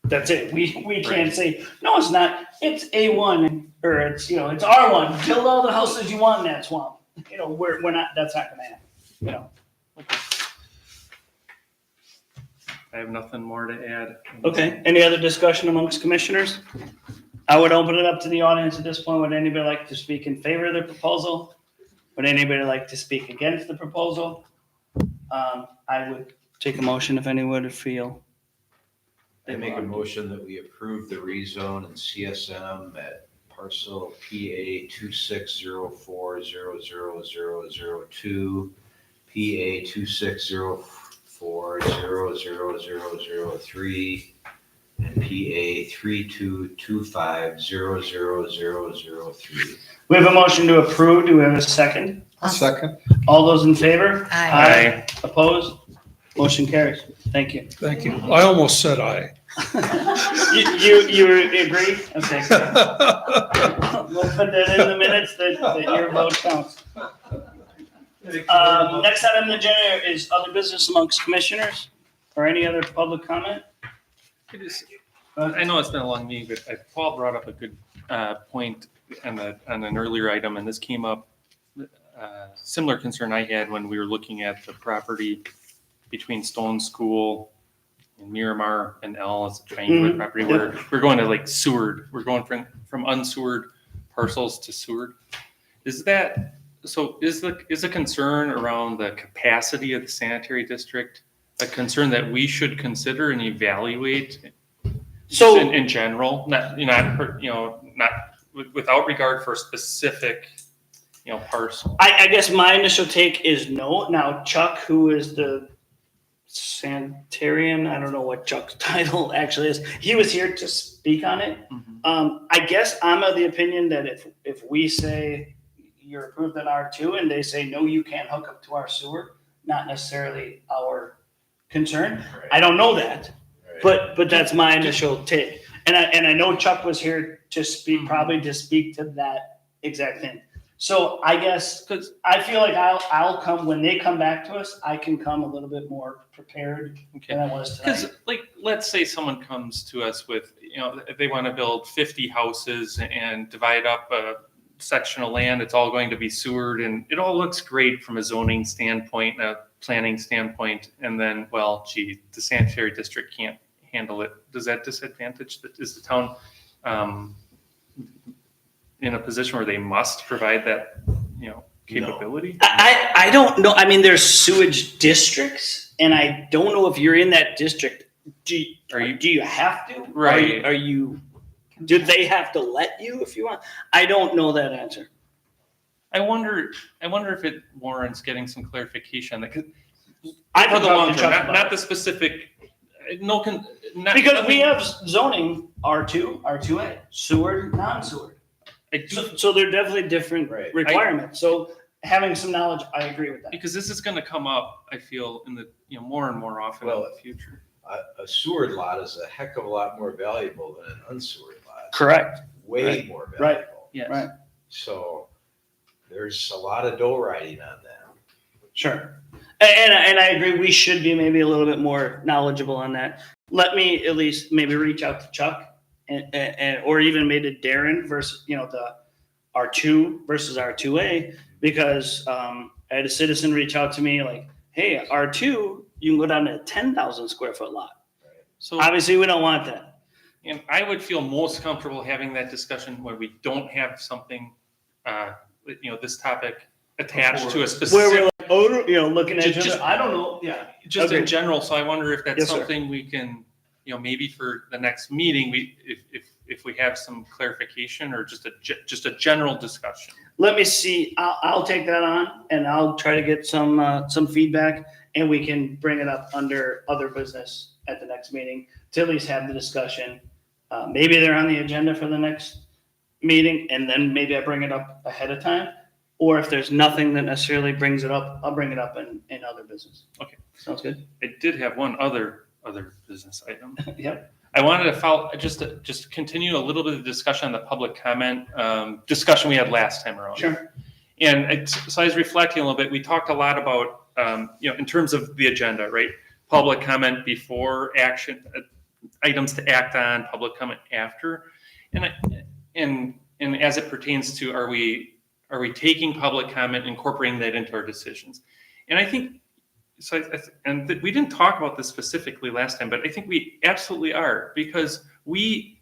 That's it. We can't say, no, it's not. It's A1 or it's R1. Build all the houses you want in that swamp. We're not, that's not gonna happen. I have nothing more to add. Okay, any other discussion amongst commissioners? I would open it up to the audience at this point. Would anybody like to speak in favor of the proposal? Would anybody like to speak against the proposal? I would take a motion if anyone would feel. I make a motion that we approve the rezone and CSM at parcel PA 2604000002, PA 2604000003, and PA 3225000003. We have a motion to approve. Do we have a second? I'll Second. All those in favor? Aye. Opposed? Motion carries. Thank you. Thank you. I almost said aye. You agree? Okay. Good. We'll put that in the minutes that your vote counts. Next item on the agenda is other business amongst commissioners or any other public comment. I know it's been a long meeting, but Paul brought up a good point on an earlier item, and this came up. Similar concern I had when we were looking at the property between Stone School and Miramar and L. It's a triangular property where we're going to like Seward. We're going from unsewered parcels to Seward. Is the concern around the capacity of the sanitary district a concern that we should consider and evaluate? So in general, not without regard for a specific, parcel. I guess my initial take is no. Now Chuck, who is the sanitarian, I don't know what Chuck's title actually is. He was here to speak on it. I guess I'm of the opinion that if we say you're approved in R2 and they say no, you can't hook up to our sewer, not necessarily our concern. Right. I don't know that, Right. but that's my initial take. And I know Chuck was here to speak, probably to speak to that exact thing. So I guess, because I feel like I'll come, when they come back to us, I can come a little bit more prepared than I was tonight. Because, let's say someone comes to us with, if they want to build 50 houses and divide up section of land, it's all going to be sewered, and it all looks great from a zoning standpoint, a planning standpoint, and then, well, gee, the sanitary district can't handle it. Does that disadvantage, is the town in a position where they must provide that, capability? I don't know. I mean, there's sewage districts, and I don't know if you're in that district. Do you have to? Right. Are you? Do they have to let you if you want? I don't know that answer. I wonder if it warrants getting some clarification that, I for could the talk long to term, Chuck not the specific, because we have zoning R2, R2A, sewer, non-sewer. So they're definitely different Right. requirements. So having some knowledge, I agree with that. because this is going to come up, I feel, in the, more and more often in Well, the future. A sewered lot is a heck of a lot more valuable than an unsewered lot. Correct. Way Right. more Right. valuable. Yes. Right. So there's a lot of dough riding on that. Sure. And I agree, we should be maybe a little bit more knowledgeable on that. Let me at least maybe reach out to Chuck and or even maybe Darren versus, the R2 versus R2A, because I had a citizen reach out to me like, hey, R2, you can go down to a 10,000 square foot lot. So, Obviously, we don't want that. and I would feel most comfortable having that discussion where we don't have something, this topic attached to a Where specific, we're like, looking at each Just- other. I don't know. Yeah. just in Agreed. general. So I wonder if that's Yes, sir. something we can, maybe for the next meeting, if we have some clarification or just a general discussion. Let me see. I'll take that on and I'll try to get some feedback, and we can bring it up under other business at the next meeting to at least have the discussion. Maybe they're on the agenda for the next meeting, and then maybe I bring it up ahead of time. Or if there's nothing that necessarily brings it up, I'll bring it up in other business. Okay. Sounds good? I did have one other business item. Yep. I wanted to follow, just continue a little bit of discussion on the public comment discussion we had last time around. Sure. And so I was reflecting a little bit. We talked a lot about, in terms of the agenda, right? Public comment before action, items to act on, public comment after. And as it pertains to, are we taking public comment, incorporating that into our decisions? And I think, we didn't talk about this specifically last time, but I think we absolutely are, because we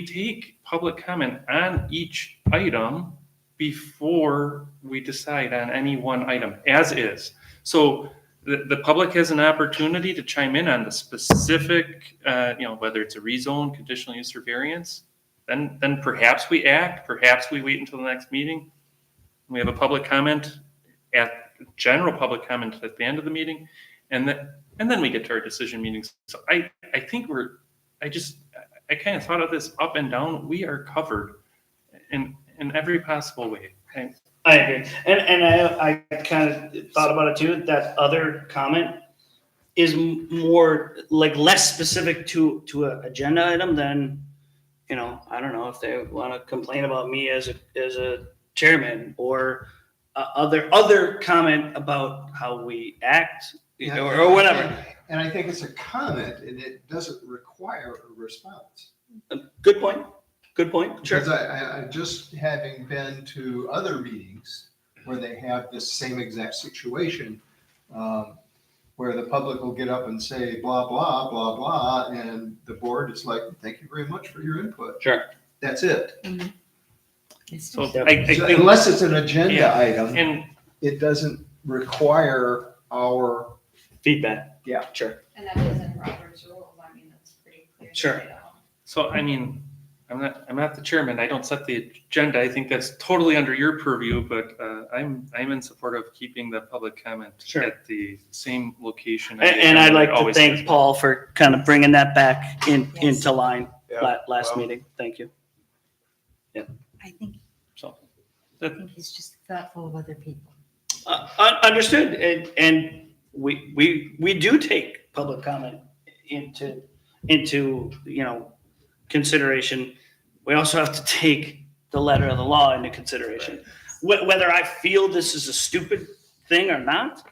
take public comment on each item before we decide on any one item as is. So the public has an opportunity to chime in on the specific, whether it's a rezone, conditional use, or variance. Then perhaps we act, perhaps we wait until the next meeting. We have a public comment general public comment at the end of the meeting, and then we get to our decision meetings. So I think I kind of thought of this up and down. We are covered in every possible way. Okay? I agree. And I kind of thought about it too. That other comment is more like less specific to an agenda item than, I don't know if they want to complain about me as a chairman, or other comment about how we act, or whatever. And I think it's a comment and it doesn't require a response. Good point. Good point. Sure. Because I just having been to other meetings where they have this same exact situation, where the public will get up and say blah, blah, blah, blah, and the board is like, thank you very much for your input. Sure. That's it. So Yep. I So think, unless it's an agenda Yeah. item, and it doesn't require our, Feedback. Yeah. Sure. And that is in Robert's rule. I mean, that's pretty clear. Sure. so I mean, I'm not the chairman. I don't set the agenda. I think that's totally under your purview, but I'm in support of keeping the public comment Sure. at the same location. And I'd like to Always thank has. Paul for kind of bringing that back Yes. into line last well, meeting. Thank you. I think So he's just thoughtful of other people. Understood. And we do take public comment into consideration. We also have to take the letter of the law into consideration. Whether I feel this is a stupid thing or not,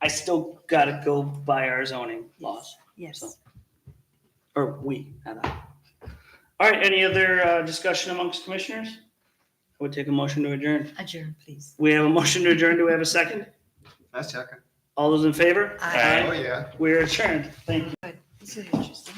I still got to go by our zoning laws. Yes. So- Or we, not I. All right, any other discussion amongst commissioners? would take a motion to adjourn. Adjourn, please. We have a motion to adjourn. Do we have a second? That's second. All those in favor? Oh, yeah. We're adjourned. Thank you. Good. This is interesting.